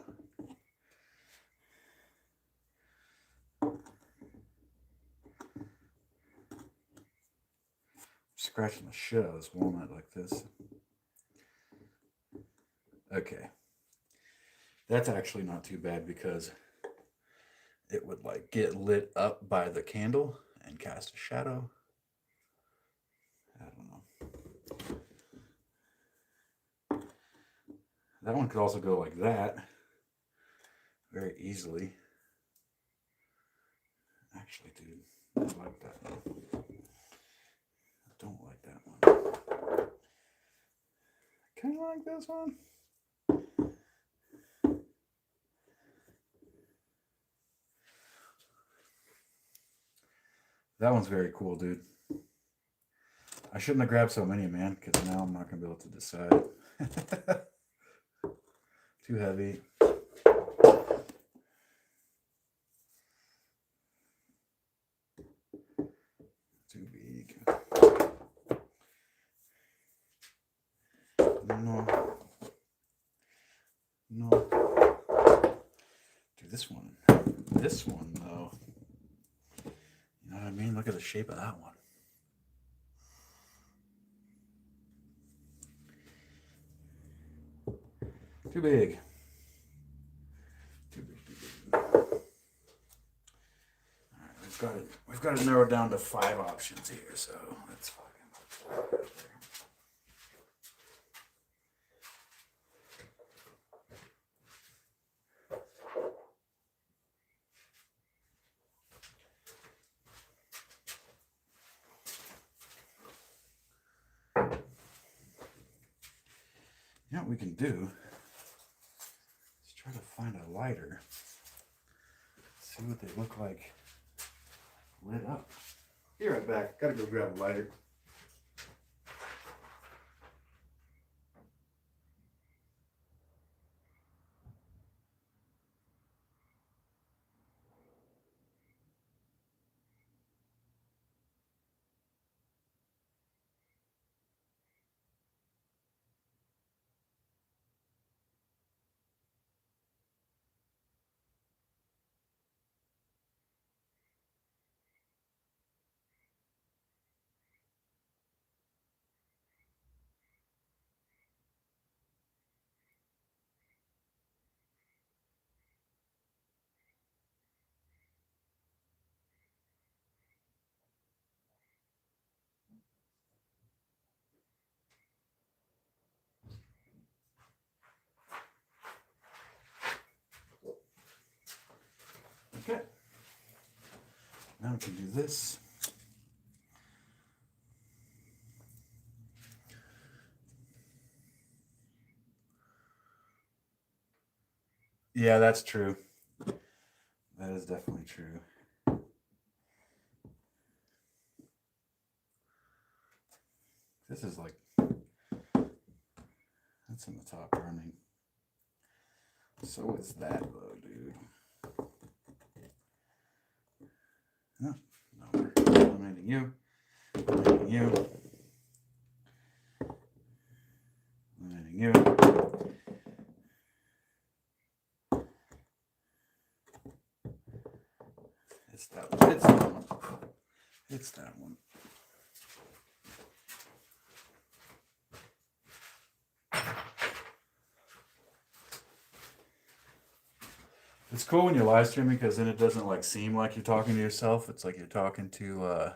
Scratching the shit out of this walnut like this. Okay. That's actually not too bad because it would get lit up by the candle and cast a shadow. I don't know. That one could also go like that very easily. Actually, dude, I like that one. I don't like that one. I kind of like this one. That one's very cool, dude. I shouldn't have grabbed so many, man, because now I'm not going to be able to decide. Too heavy. Too big. No. No. Dude, this one though. You know what I mean? Look at the shape of that one. Too big. Too big. Alright, we've got it narrowed down to 5 options here, so that's fucking you know what we can do? Let's try to find a lighter. See what they look like lit up. Be right back. Gotta go grab a lighter. Okay. Now we can do this. Yeah, that's true. That is definitely true. This is like, that's in the top running. So is that though, dude. No, no, eliminating you. Eliminating you. Eliminating you. It's that one. It's that one. It's that one. It's cool when you're live streaming because then it doesn't like seem like you're talking to yourself. It's like you're talking to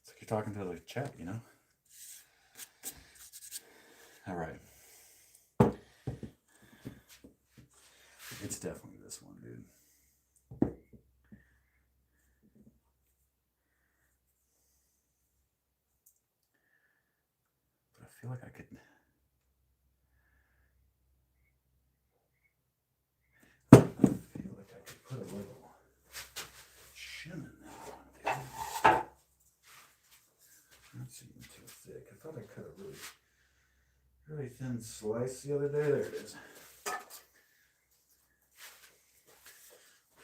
it's like you're talking to the chat, you know? All right. It's definitely this one, dude. But I feel like I could put a little shim in that one, dude. That's even too thick. I thought I cut a really thin slice the other day. There it is.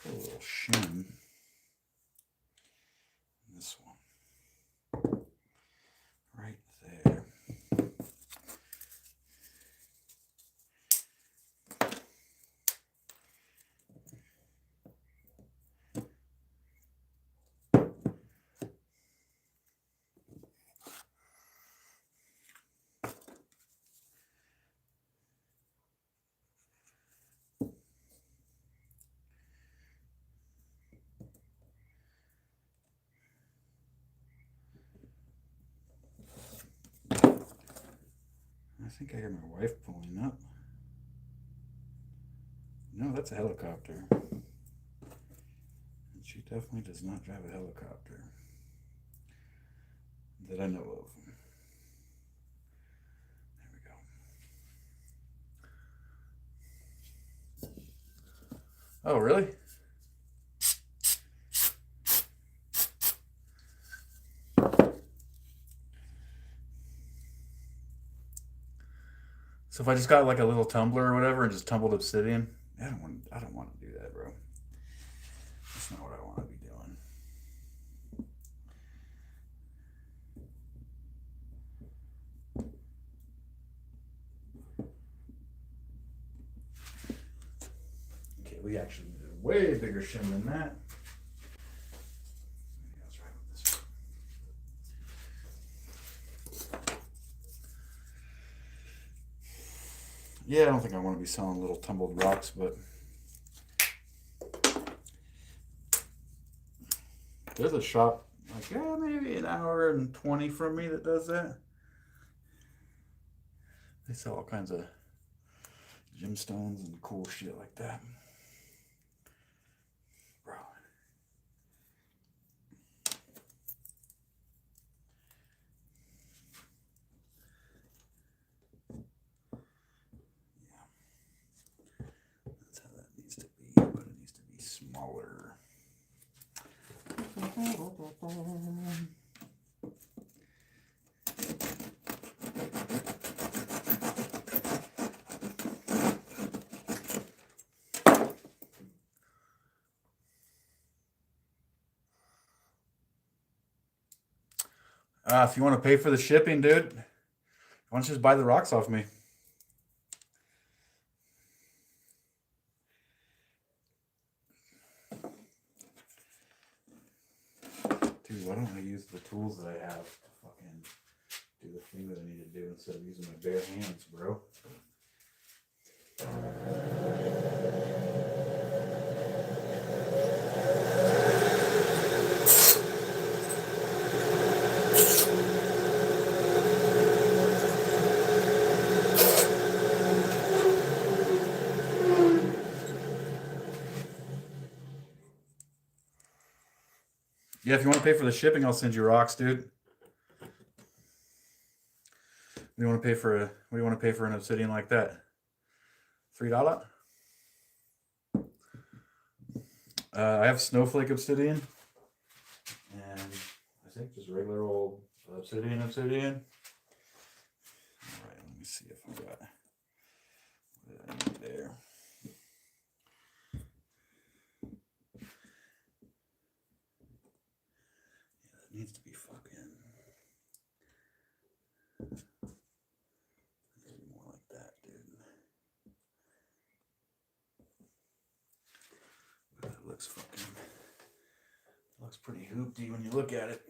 Put a little shim in this one. Right there. I think I hear my wife pulling up. No, that's a helicopter. And she definitely does not drive a helicopter that I know of. There we go. Oh, really? So if I just got like a little tumbler or whatever and just tumbled obsidian, I don't want to do that, bro. That's not what I want to be doing. Okay, we actually need a way bigger shim than that. Yeah, I don't think I want to be selling little tumbled rocks, but there's a shop like maybe an hour and 20 from me that does that. They sell all kinds of gemstones and cool shit like that. Bro. That's how that needs to be, but it needs to be smaller. If you want to pay for the shipping, dude, why don't you just buy the rocks off me? Dude, why don't I use the tools that I have to fucking do the thing that I need to do instead of using my bare hands, bro? Yeah, if you want to pay for the shipping, I'll send you rocks, dude. What do you want to pay for an obsidian like that? $3? I have snowflake obsidian, and I think just regular old obsidian. All right, let me see if I got what I need there. Needs to be fucking more like that, dude. But it looks pretty hoopty when you look at it.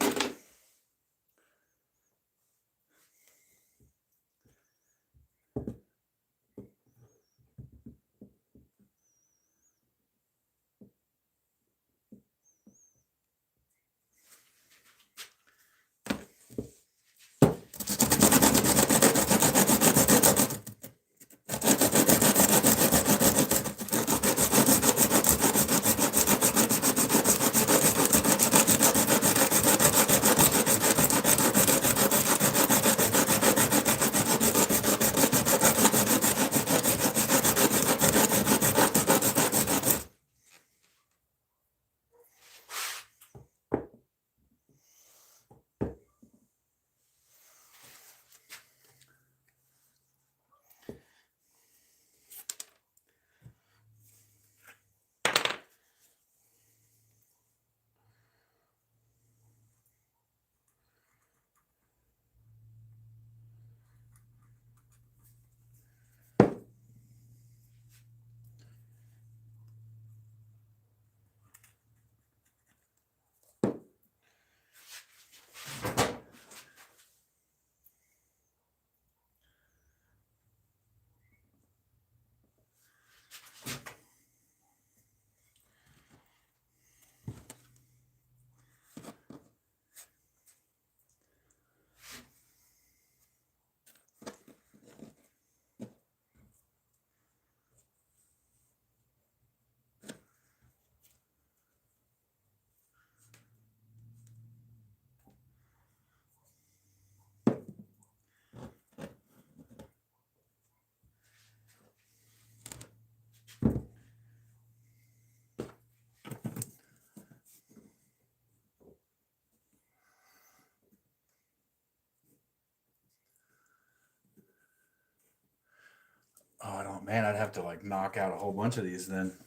man, I'd have to like knock out a whole bunch of these then.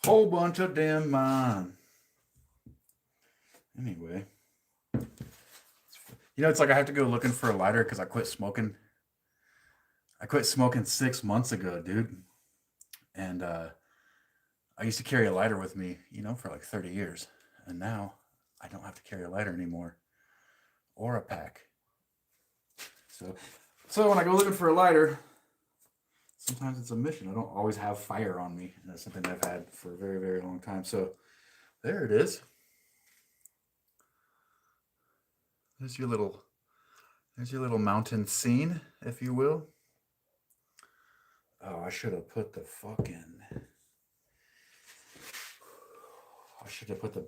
Whole bunch of damn mine. Anyway. You know, it's like I have to go looking for a lighter because I quit smoking. I quit smoking 6 months ago, dude. And I used to carry a lighter with me, you know, for like 30 years. And now I don't have to carry a lighter anymore. Or a pack. So when I go looking for a lighter, sometimes it's a mission. I don't always have fire on me. And that's something I've had for a very, very long time. So there it is. There's your little mountain scene, if you will. Oh, I should have put the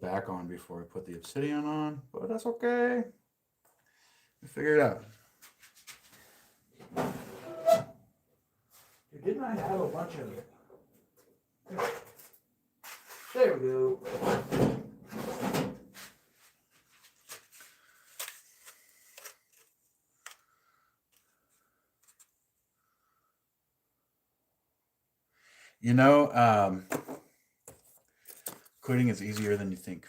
back on before I put the obsidian on, but that's okay. We figure it out. Didn't I have a bunch of it? There we go. You know, quitting is easier than you think.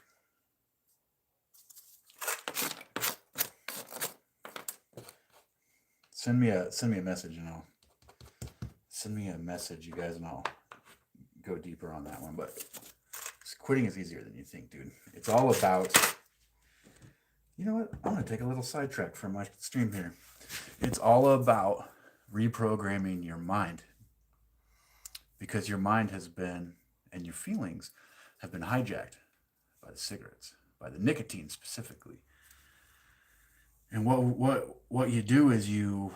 Send me a message and I'll send me a message, you guys, and I'll go deeper on that one. But quitting is easier than you think, dude. It's all about, you know what? I'm gonna take a little sidetrack from my stream here. It's all about reprogramming your mind. Because your mind has been, and your feelings have been hijacked by the cigarettes, by the nicotine specifically. And what you do is you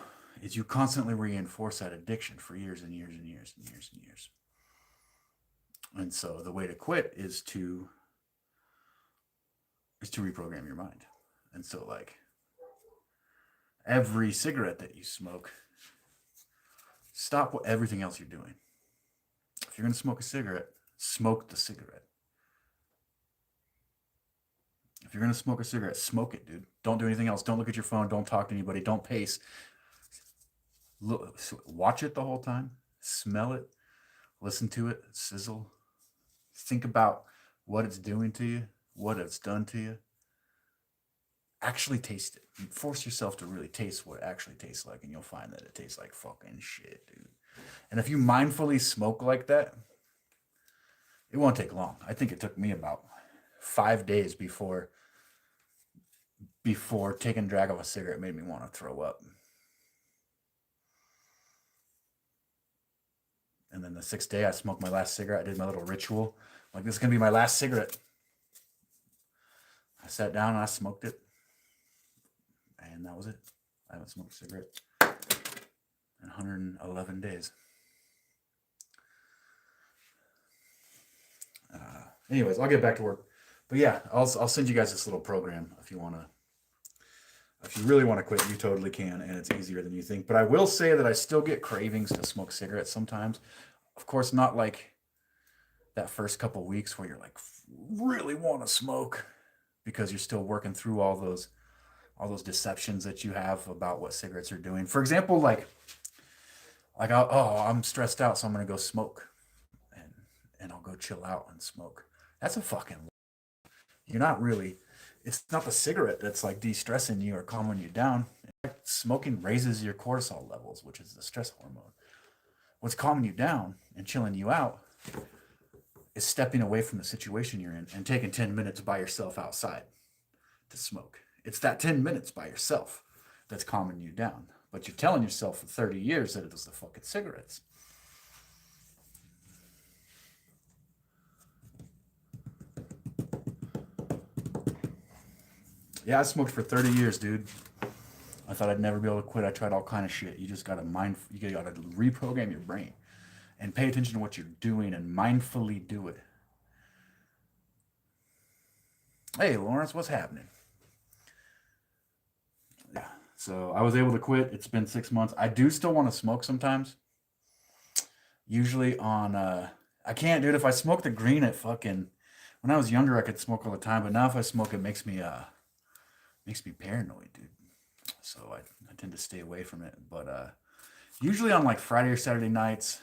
constantly reinforce that addiction for years and years and years and years and years. And so the way to quit is to reprogram your mind. And so like every cigarette that you smoke, stop everything else you're doing. If you're going to smoke a cigarette, smoke the cigarette. If you're going to smoke a cigarette, smoke it, dude. Don't do anything else. Don't look at your phone. Don't talk to anybody. Don't pace. Look, watch it the whole time. Smell it. Listen to it. Sizzle. Think about what it's doing to you, what it's done to you. Actually taste it. Force yourself to really taste what it actually tastes like, and you'll find that it tastes like fucking shit, dude. And if you mindfully smoke like that, it won't take long. I think it took me about 5 days before taking a drag of a cigarette made me want to throw up. And then the 6th day, I smoked my last cigarette. I did my little ritual. Like, this is going to be my last cigarette. I sat down and I smoked it. And that was it. I haven't smoked a cigarette in 111 days. Anyways, I'll get back to work. But yeah, I'll send you guys this little program if you really want to quit. You totally can, and it's easier than you think. But I will say that I still get cravings to smoke cigarettes sometimes. Of course, not like that first couple weeks where you're like really want to smoke because you're still working through all those deceptions that you have about what cigarettes are doing. For example, like I'm stressed out, so I'm gonna go smoke, and I'll go chill out and smoke. That's a fucking. You're not really. It's not the cigarette that's like de-stressing you or calming you down. In fact, smoking raises your cortisol levels, which is the stress hormone. What's calming you down and chilling you out is stepping away from the situation you're in and taking 10 minutes by yourself outside to smoke. It's that 10 minutes by yourself that's calming you down. But you're telling yourself for 30 years that it was the fucking cigarettes. Yeah, I smoked for 30 years, dude. I thought I'd never be able to quit. I tried all kind of shit. You just gotta you gotta reprogram your brain and pay attention to what you're doing and mindfully do it. Hey, Lawrence, what's happening? Yeah, so I was able to quit. It's been 6 months. I do still want to smoke sometimes. Usually on, I can't, dude. If I smoke the green, when I was younger, I could smoke all the time. But now if I smoke, it makes me paranoid, dude. so I tend to stay away from it. But usually on like Friday or Saturday nights,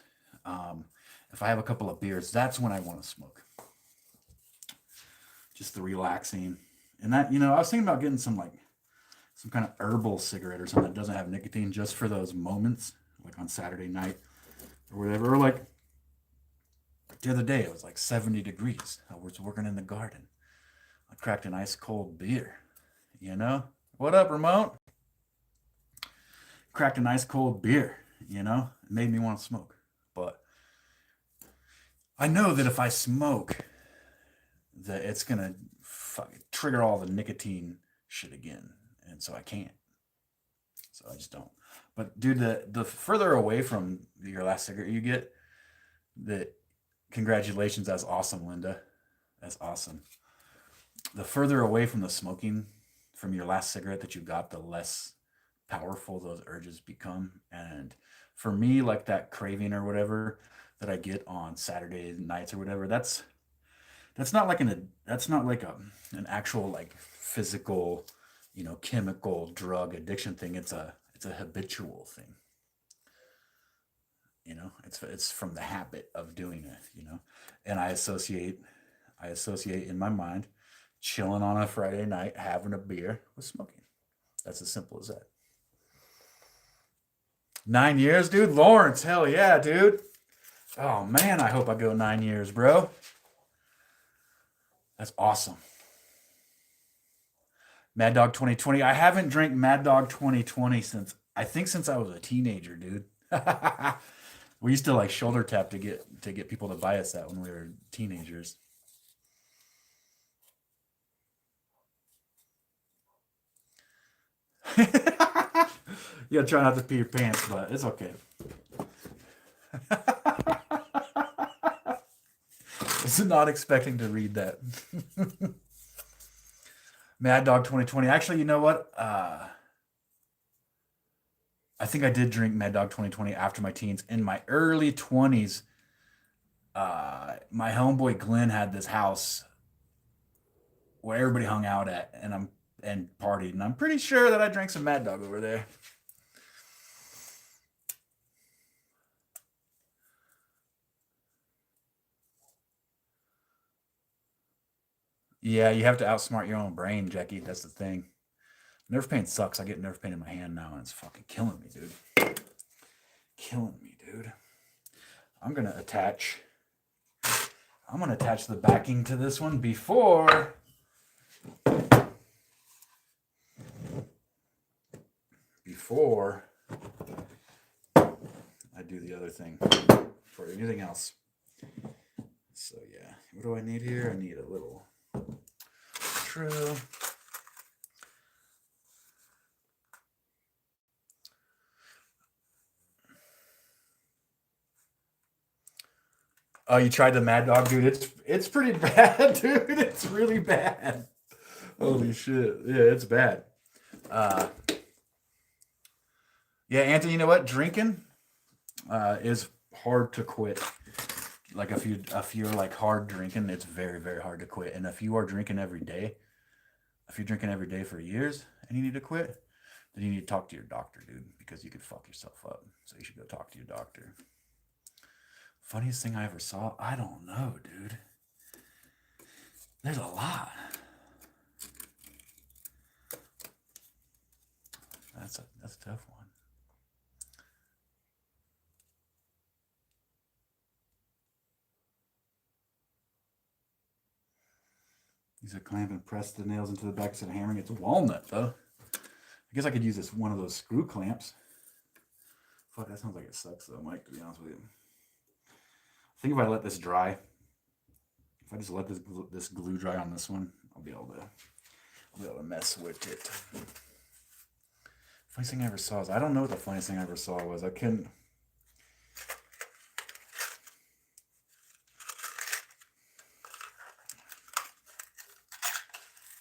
if I have a couple of beers, that's when I want to smoke. Just the relaxing. And that, I was thinking about getting some kind of herbal cigarette or something that doesn't have nicotine, just for those moments, like on Saturday night or whatever. Or like the other day, it was like 70 degrees. I was working in the garden. I cracked an ice cold beer. What up, Ramon? Cracked an ice cold beer. It made me want to smoke. But I know that if I smoke, that it's gonna trigger all the nicotine shit again, and so I can't. So I just don't. But dude, the further away from your last cigarette you get, congratulations, that's awesome, Linda. That's awesome. The further away from the smoking from your last cigarette that you got, the less powerful those urges become. And for me, like that craving or whatever that I get on Saturday nights or whatever, that's not like an actual like physical, chemical drug addiction thing. It's a habitual thing. It's from the habit of doing it. And I associate in my mind chilling on a Friday night, having a beer with smoking. That's as simple as that. 9 years, dude. Lawrence, hell yeah, dude. Oh man, I hope I go 9 years, bro. That's awesome. Mad Dog 2020. I haven't drank Mad Dog 2020 since I was a teenager, dude. We used to like shoulder tap to get people to buy us that when we were teenagers. You gotta try not to pee your pants, but it's okay. I was not expecting to read that. Mad Dog 2020. Actually, you know what? I think I did drink Mad Dog 2020 after my teens. In my early 20s, my homeboy Glenn had this house where everybody hung out at and partied, and I'm pretty sure that I drank some Mad Dog over there. Yeah, you have to outsmart your own brain, Jackie. That's the thing. Nerve pain sucks. I get nerve pain in my hand now, and it's fucking killing me, dude. Killing me, dude. I'm gonna attach the backing to this one before I do the other thing for anything else. So yeah, what do I need here? I need a little true. Oh, you tried the Mad Dog, dude? It's pretty bad, dude. It's really bad. Holy shit. Yeah, it's bad. Yeah, Anthony, you know what? Drinking is hard to quit. Like if you're like hard drinking, it's very, very hard to quit. And if you are drinking every day, if you're drinking every day for years and you need to quit, then you need to talk to your doctor, dude, because you could fuck yourself up. So you should go talk to your doctor. Funniest thing I ever saw? I don't know, dude. There's a lot. That's a tough one. Use a clamp and press the nails into the back instead of hammering. It's walnut, though. I guess I could use one of those screw clamps. Fuck, that sounds like it sucks, though, Mike, to be honest with you. I think if I let this dry, if I just let this glue dry on this one, I'll be able to mess with it. Funniest thing I ever saw is, I don't know what the funniest thing I ever saw was. I couldn't.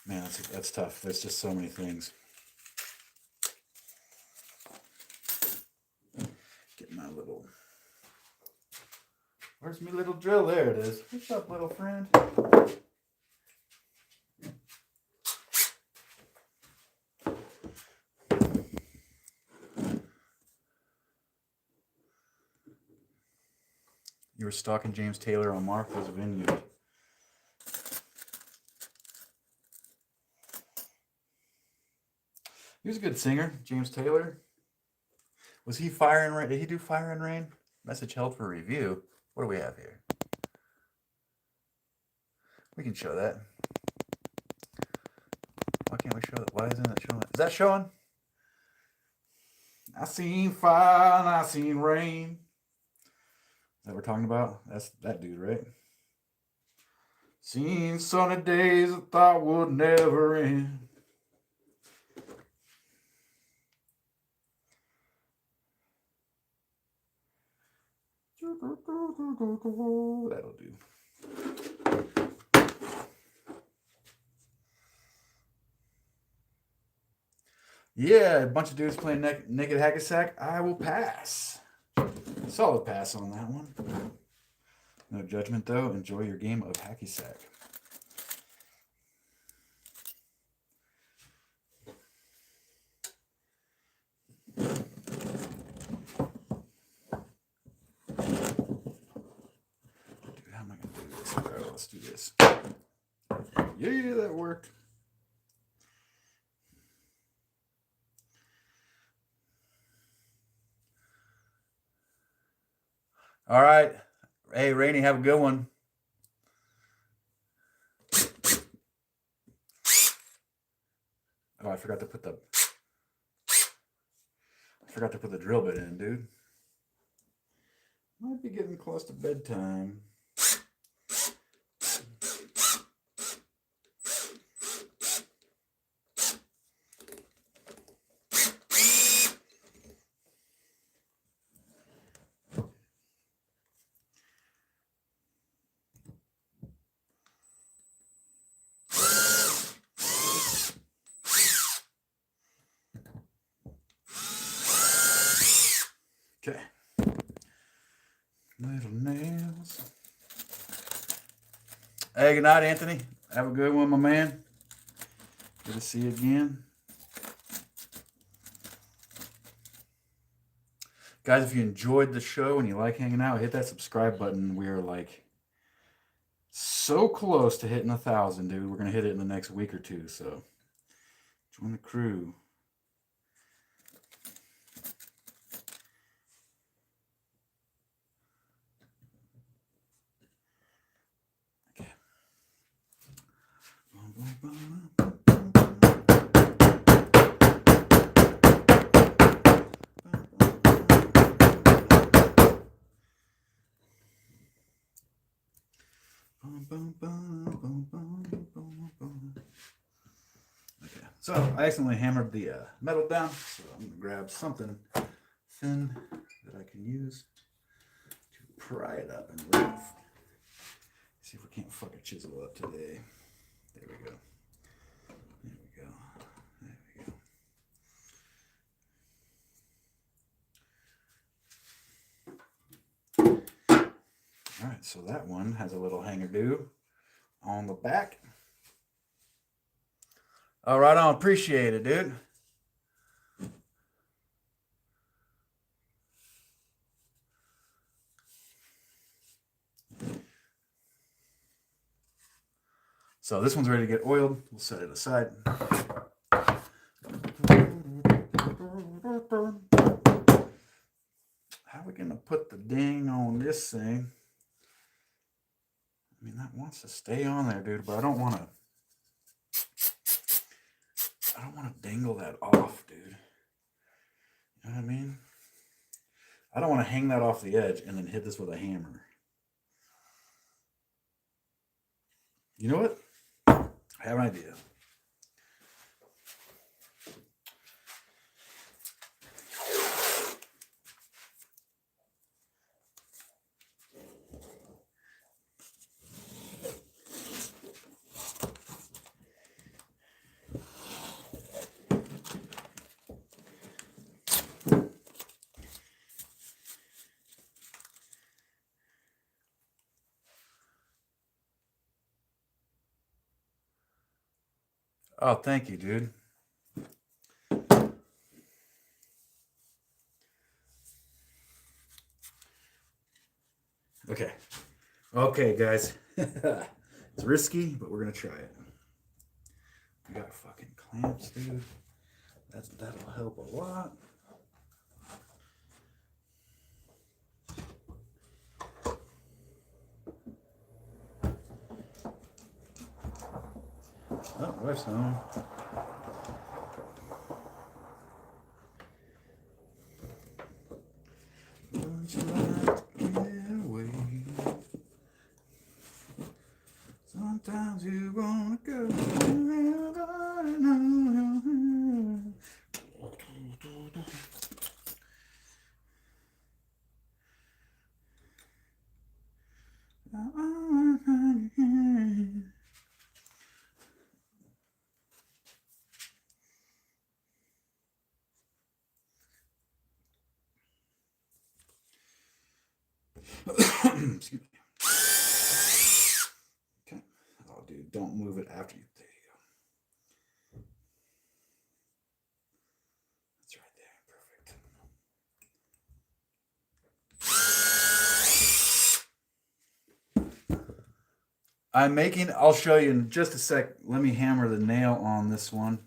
Man, that's tough. There's just so many things. Get my little. Where's my little drill? There it is. What's up, little friend? You were stalking James Taylor on Martha's Vineyard. He was a good singer, James Taylor. Was he Fire and Rain? Did he do Fire and Rain? Message held for review. What do we have here? We can show that. Why can't we show that? Why isn't it showing? Is that showing? I seen fire and I seen rain. Is that what we're talking about? That's that dude, right? Seen sunny days I thought would never end. That'll do. Yeah, a bunch of dudes playing naked hacky sack. I will pass. Solid pass on that one. No judgment though. Enjoy your game of hacky sack. Let's do this. Yeah, that worked. All right. Hey, Rainey, have a good one. Oh, I forgot to put the drill bit in, dude. Might be getting close to bedtime. Okay. Little nails. Hey, good night, Anthony. Have a good one, my man. Good to see you again. Guys, if you enjoyed the show and you like hanging out, hit that subscribe button. We're like so close to hitting 1,000, dude. We're going to hit it in the next week or two. So join the crew. Okay. Okay, so I accidentally hammered the metal down, so I'm going to grab something thin that I can use to pry it up and rough. See if we can't fuck a chisel up today. There we go. There we go. There we go. All right, so that one has a little hanger-do on the back. All right, I appreciate it, dude. So this one's ready to get oiled. We'll set it aside. How are we going to put the ding on this thing? I mean, that wants to stay on there, dude, but I don't want to dangle that off, dude. You know what I mean? I don't want to hang that off the edge and then hit this with a hammer. You know what? I have an idea. Oh, thank you, dude. Okay. Okay, guys. It's risky, but we're gonna try it. We got fucking clamps, dude. That'll help a lot. Oh, wife's home. Don't you like to get away? Sometimes you wanna go. Excuse me. Okay. Oh, dude, don't move it after you. There you go. That's right there. Perfect. I'm making, I'll show you in just a sec. Let me hammer the nail on this one.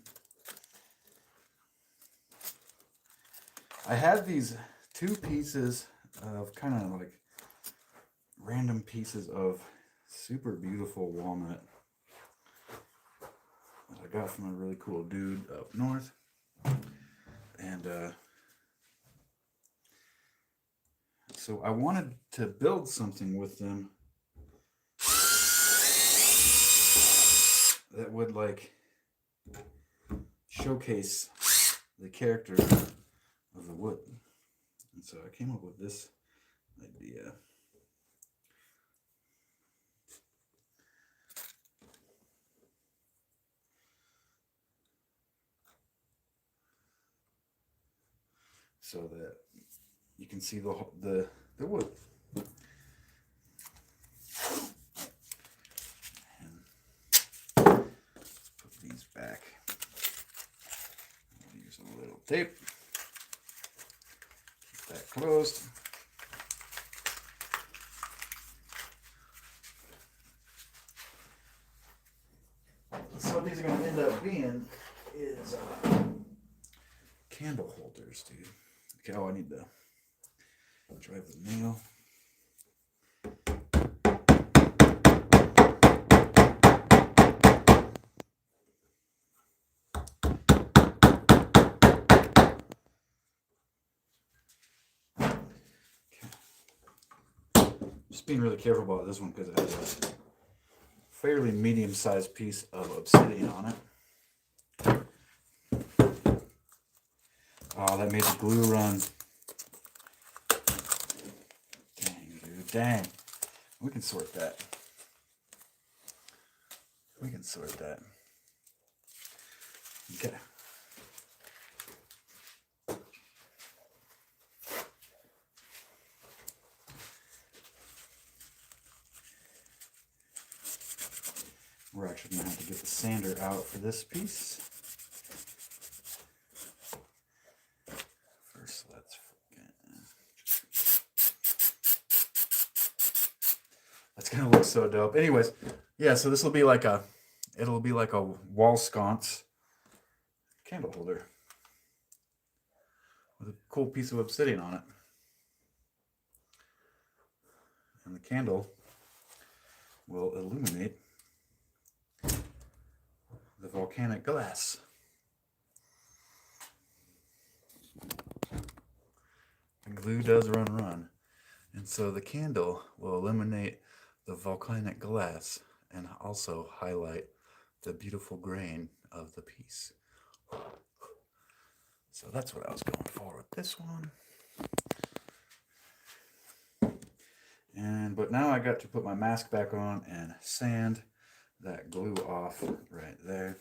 I had these two pieces of kind of like random pieces of super beautiful walnut that I got from a really cool dude up north. And so I wanted to build something with them that would like showcase the character of the wood. And so I came up with this idea. So that you can see the wood. And put these back. I'll use a little tape. Keep that closed. So what these are going to end up being is candle holders, dude. Okay, oh, I need to drive the nail. Just being really careful about this one because it has a fairly medium-sized piece of obsidian on it. Oh, that made the glue run. Dang, dude, dang. We can sort that. We can sort that. Okay. We're actually going to have to get the sander out for this piece. First, let's That's going to look so dope. Anyways, yeah, so this will be like it'll be like a wall sconce candle holder with a cool piece of obsidian on it. And the candle will illuminate the volcanic glass. The glue does run. And so the candle will illuminate the volcanic glass and also highlight the beautiful grain of the piece. So that's what I was going for with this one. But now I got to put my mask back on and sand that glue off right there.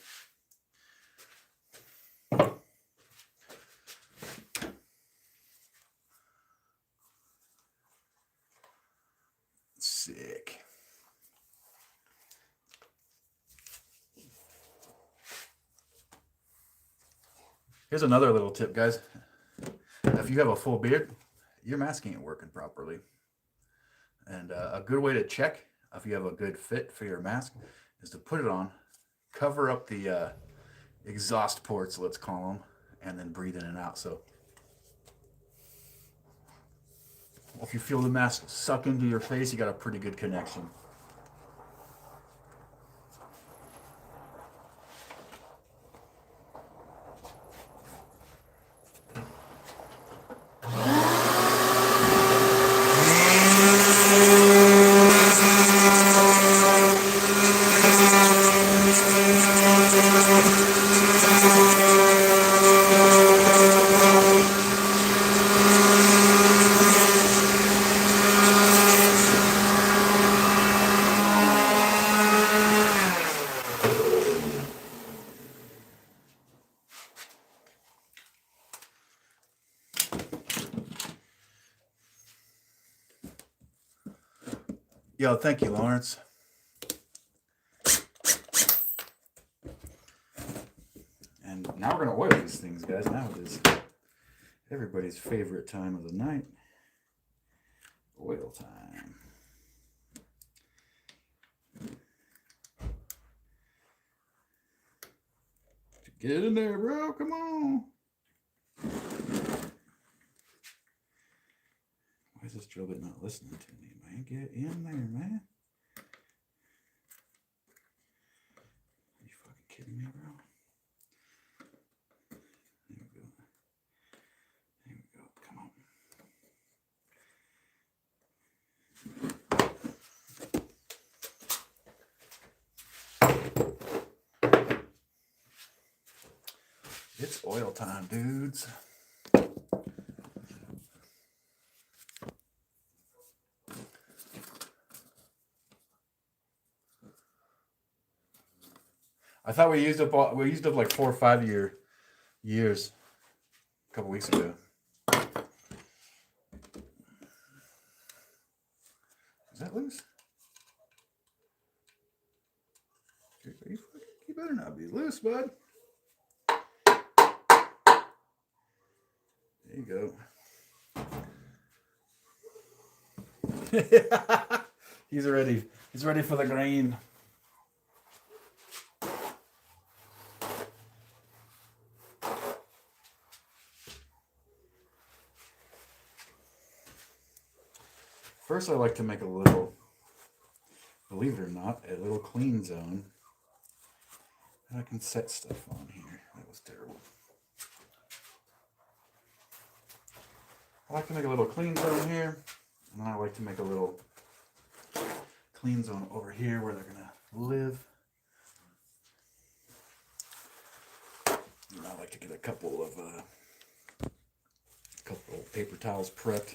Sick. Here's another little tip, guys. If you have a full beard, your mask ain't working properly. And a good way to check if you have a good fit for your mask is to put it on, cover up the exhaust ports, let's call them, and then breathe in and out. So if you feel the mask suck into your face, you got a pretty good connection. Yo, thank you, Lawrence. And now we're going to oil these things, guys. Now it is everybody's favorite time of the night. Oil time. Get in there, bro. Come on. Why is this drill bit not listening to me, man? Get in there, man. Are you fucking kidding me, bro? There we go. There we go. Come on. It's oil time, dudes. I thought we used up like 4 or 5 years a couple weeks ago. Is that loose? You better not be loose, bud. There you go. He's ready. He's ready for the grain. First, I like to make a little, believe it or not, a little clean zone. And I can set stuff on here. That was terrible. I like to make a little clean zone here. And then I like to make a little clean zone over here where they're going to live. And I like to get a couple of paper towels prepped.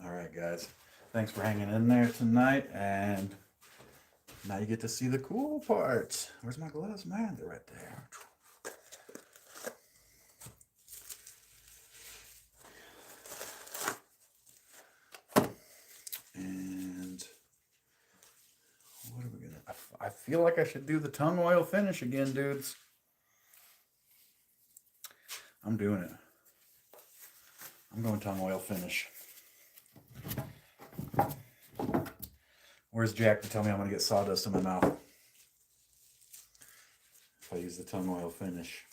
All right, guys. Thanks for hanging in there tonight, and now you get to see the cool parts. Where's my gloves, man? They're right there. And what are we gonna? I feel like I should do the tongue oil finish again, dudes. I'm doing it. I'm going tongue oil finish. Where's Jack to tell me I'm going to get sawdust in my mouth if I use the tongue oil finish?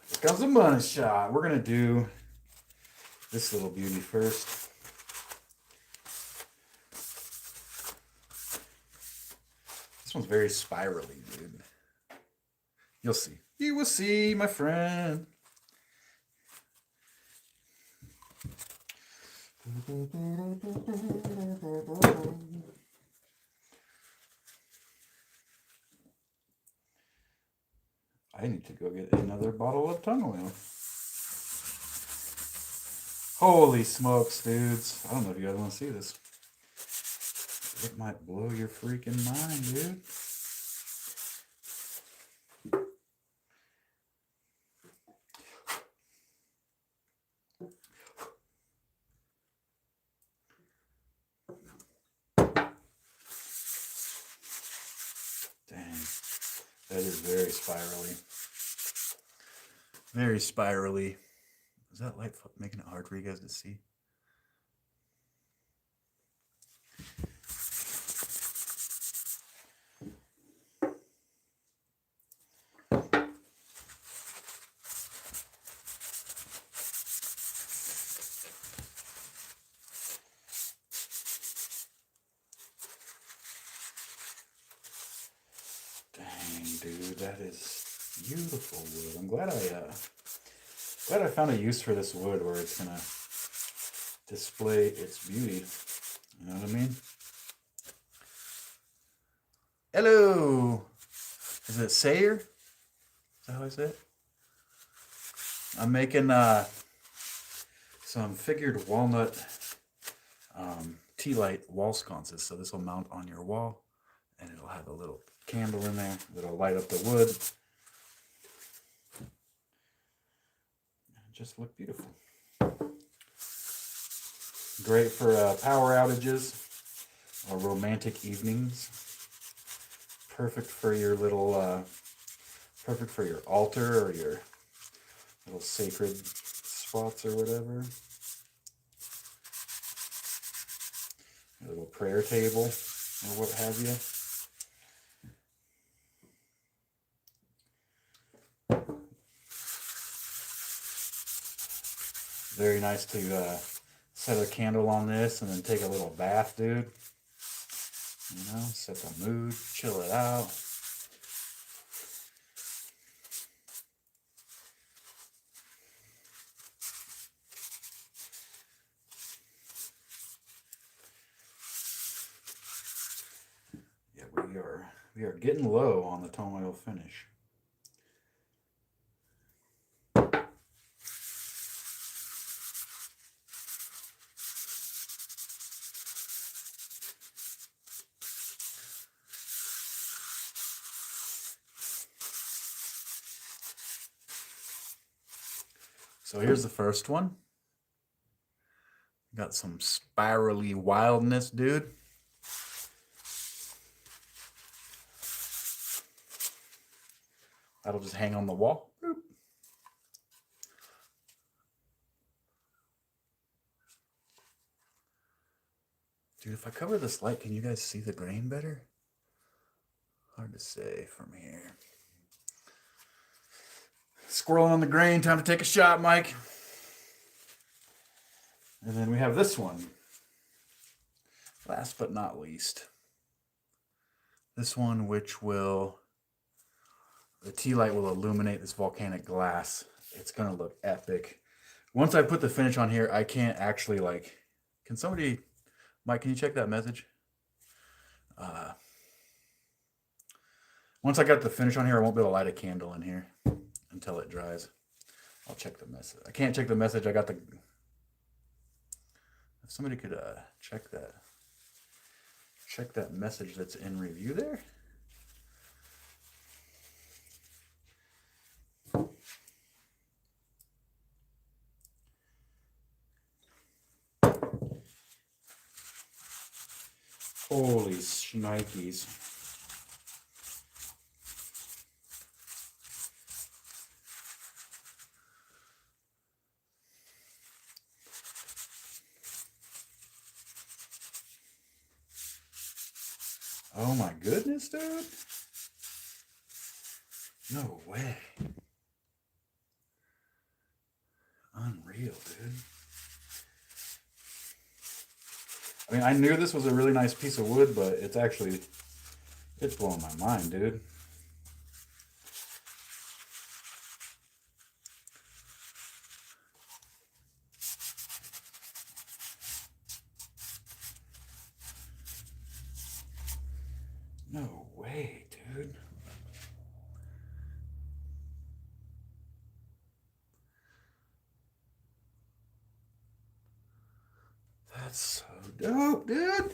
Here comes the money shot. We're going to do this little beauty first. This one's very spirally, dude. You'll see. You will see, my friend. I need to go get another bottle of tongue oil. Holy smokes, dudes. I don't know if you guys want to see this. It might blow your freaking mind, dude. That is very spirally. Very spirally. Is that light making it hard for you guys to see? Dude, that is beautiful wood. I'm glad I found a use for this wood where it's gonna display its beauty. You know what I mean? Hello. Is it Sayer? Is that how I say it? I'm making some figured walnut tea light wall sconces. So this will mount on your wall, and it'll have a little candle in there that'll light up the wood. Just look beautiful. Great for power outages or romantic evenings. Perfect for your little, perfect for your altar or your little sacred spots or whatever. A little prayer table or what have you. Very nice to set a candle on this and then take a little bath, dude. You know, set the mood, chill it out. Yeah, we are getting low on the tone oil finish. So here's the first one. Got some spirally wildness, dude. That'll just hang on the wall. Boop. Dude, if I cover this light, can you guys see the grain better? Hard to say from here. Squirreling on the grain, time to take a shot, Mike. And then we have this one. Last but not least. This one, which will, the tea light will illuminate this volcanic glass. It's going to look epic. Once I put the finish on here, I can't actually like, can somebody, Mike, can you check that message? Once I got the finish on here, I won't be able to light a candle in here until it dries. I'll check the message. I can't check the message. I got the, if somebody could check that message that's in review there. Holy shnikes. Oh my goodness, dude. No way. Unreal, dude. I mean, I knew this was a really nice piece of wood, but it's blowing my mind, dude. No way, dude. That's so dope, dude.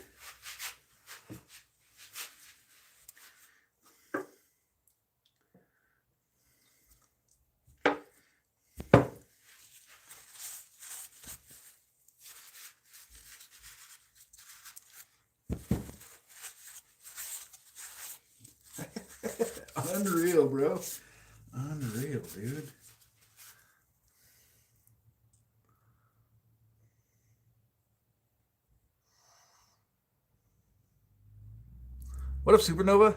Unreal, bro. Unreal, dude. What up, Supernova?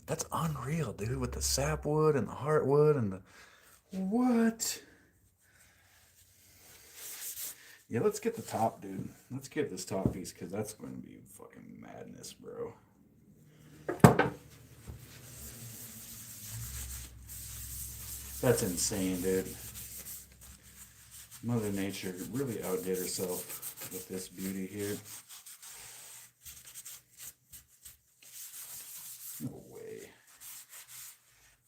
That's unreal, dude, with the sapwood and the heartwood and the... What? Yeah, let's get the top, dude. Let's get this top piece, because that's going to be fucking madness, bro. That's insane, dude. Mother Nature really outdid herself with this beauty here. No way.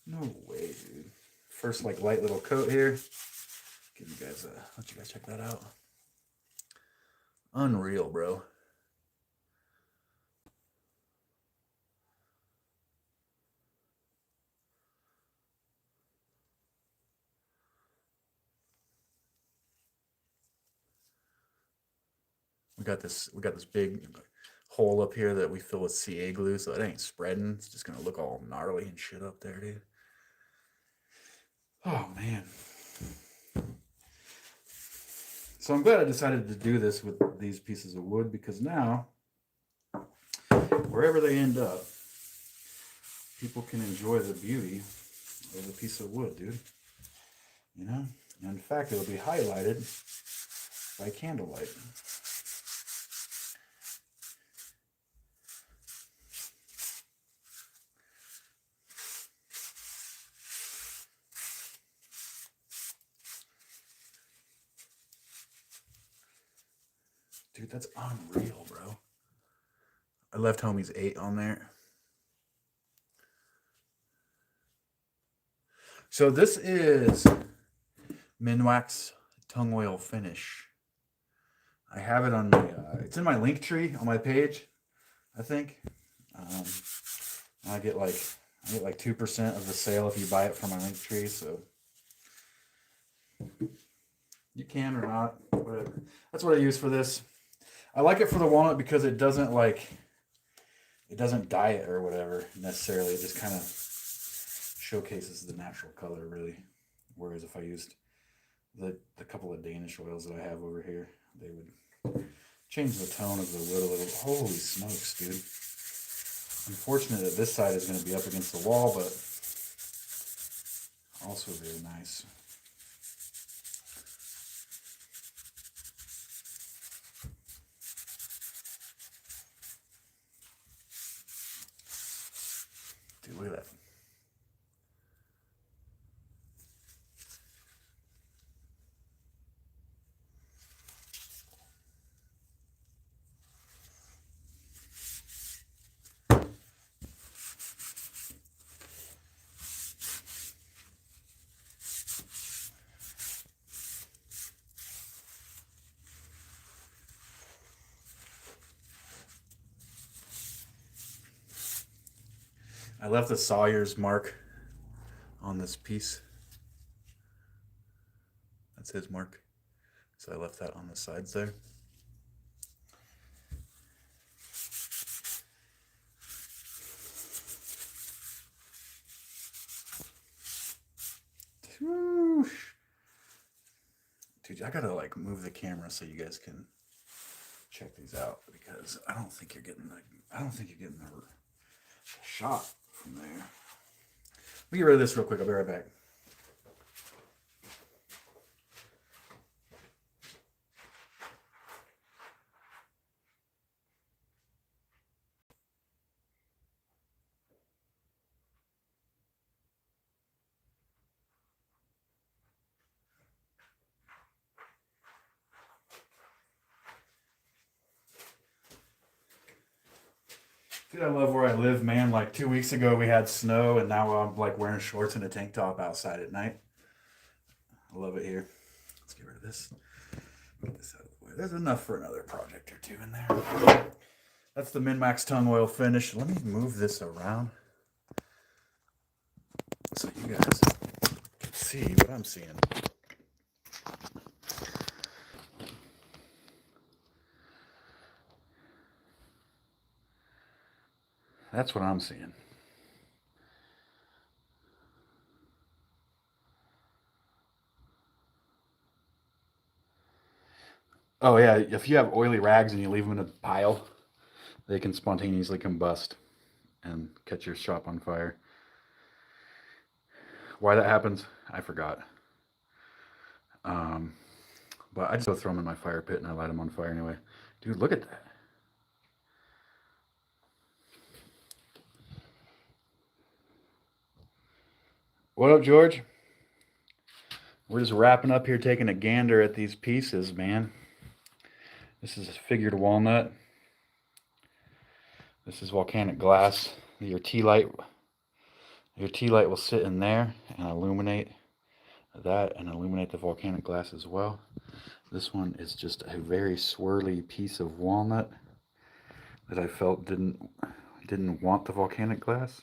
No way, dude. First, like, light little coat here. Give you guys let you guys check that out. Unreal, bro. We got this big hole up here that we fill with CA glue, so it ain't spreading. It's just gonna look all gnarly and shit up there, dude. Oh man. So I'm glad I decided to do this with these pieces of wood, because now, wherever they end up, people can enjoy the beauty of a piece of wood, dude. You know? And in fact, it'll be highlighted by candlelight. Dude, that's unreal, bro. I left Homie's 8 on there. So this is Minwax tongue oil finish. I have it on my, it's in my link tree on my page, I think. I get like 2% of the sale if you buy it from my link tree, so you can or not, whatever. That's what I use for this. I like it for the walnut because it doesn't dye it or whatever necessarily. It just kind of showcases the natural color, really. Whereas if I used the couple of Danish oils that I have over here, they would change the tone of the wood a little. Holy smokes, dude. Unfortunate that this side is going to be up against the wall, but also very nice. Dude, look at that. I left the sawyer's mark on this piece. That's his mark. So I left that on the sides there. Dude, I gotta like move the camera so you guys can check these out, because I don't think you're getting the shot from there. Let me get rid of this real quick. I'll be right back. Dude, I love where I live, man. Like 2 weeks ago we had snow, and now I'm like wearing shorts and a tank top outside at night. I love it here. Let's get rid of this. Get this out of the way. There's enough for another project or two in there. That's the Minmax tongue oil finish. Let me move this around so you guys can see what I'm seeing. That's what I'm seeing. Oh yeah, if you have oily rags and you leave them in a pile, they can spontaneously combust and catch your shop on fire. Why that happens, I forgot. Um, but I just go throw them in my fire pit and I light them on fire anyway. Dude, look at that. What up, George? We're just wrapping up here, taking a gander at these pieces, man. This is figured walnut. This is volcanic glass. Your tea light will sit in there and illuminate that and illuminate the volcanic glass as well. This one is just a very swirly piece of walnut that I felt didn't want the volcanic glass.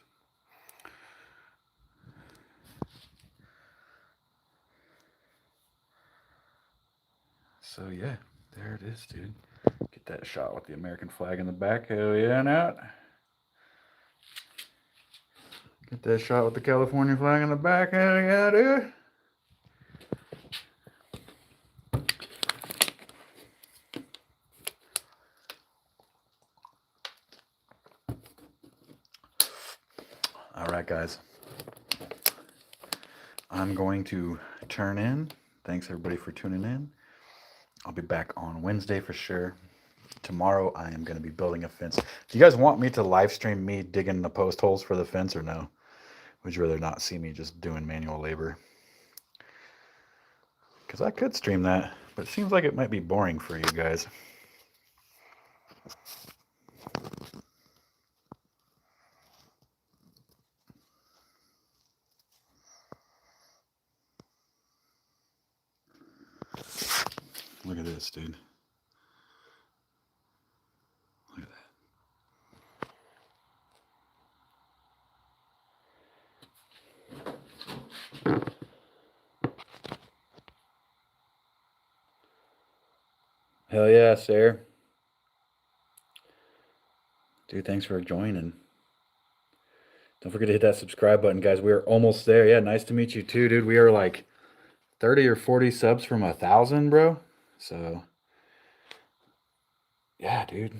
So yeah, there it is, dude. Get that shot with the American flag in the back. Hell yeah, now. Get that shot with the California flag in the back. Hell yeah, dude. All right, guys. I'm going to turn in. Thanks everybody for tuning in. I'll be back on Wednesday for sure. Tomorrow I am going to be building a fence. Do you guys want me to live stream me digging the post holes for the fence or no? Would you rather not see me just doing manual labor? Because I could stream that, but it seems like it might be boring for you guys. Look at this, dude. Look at that. Hell yeah, Sarah. Dude, thanks for joining. Don't forget to hit that subscribe button, guys. We are almost there. Yeah, nice to meet you too, dude. We are like 30 or 40 subs from 1,000, bro. So, yeah, dude.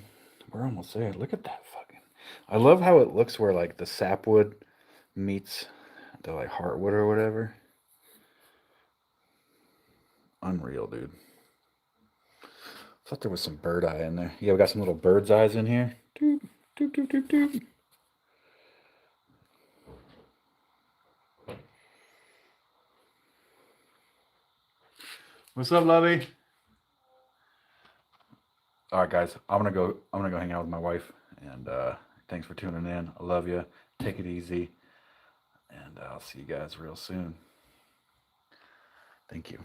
We're almost there. Look at that fucking. I love how it looks where like the sapwood meets the like heartwood or whatever. Unreal, dude. Thought there was some bird eye in there. Yeah, we got some little bird's eyes in here. Doop, doop, doop, doop, doop. What's up, lovey? All right, guys. I'm gonna go hang out with my wife. And thanks for tuning in. I love you. Take it easy. And I'll see you guys real soon. Thank you.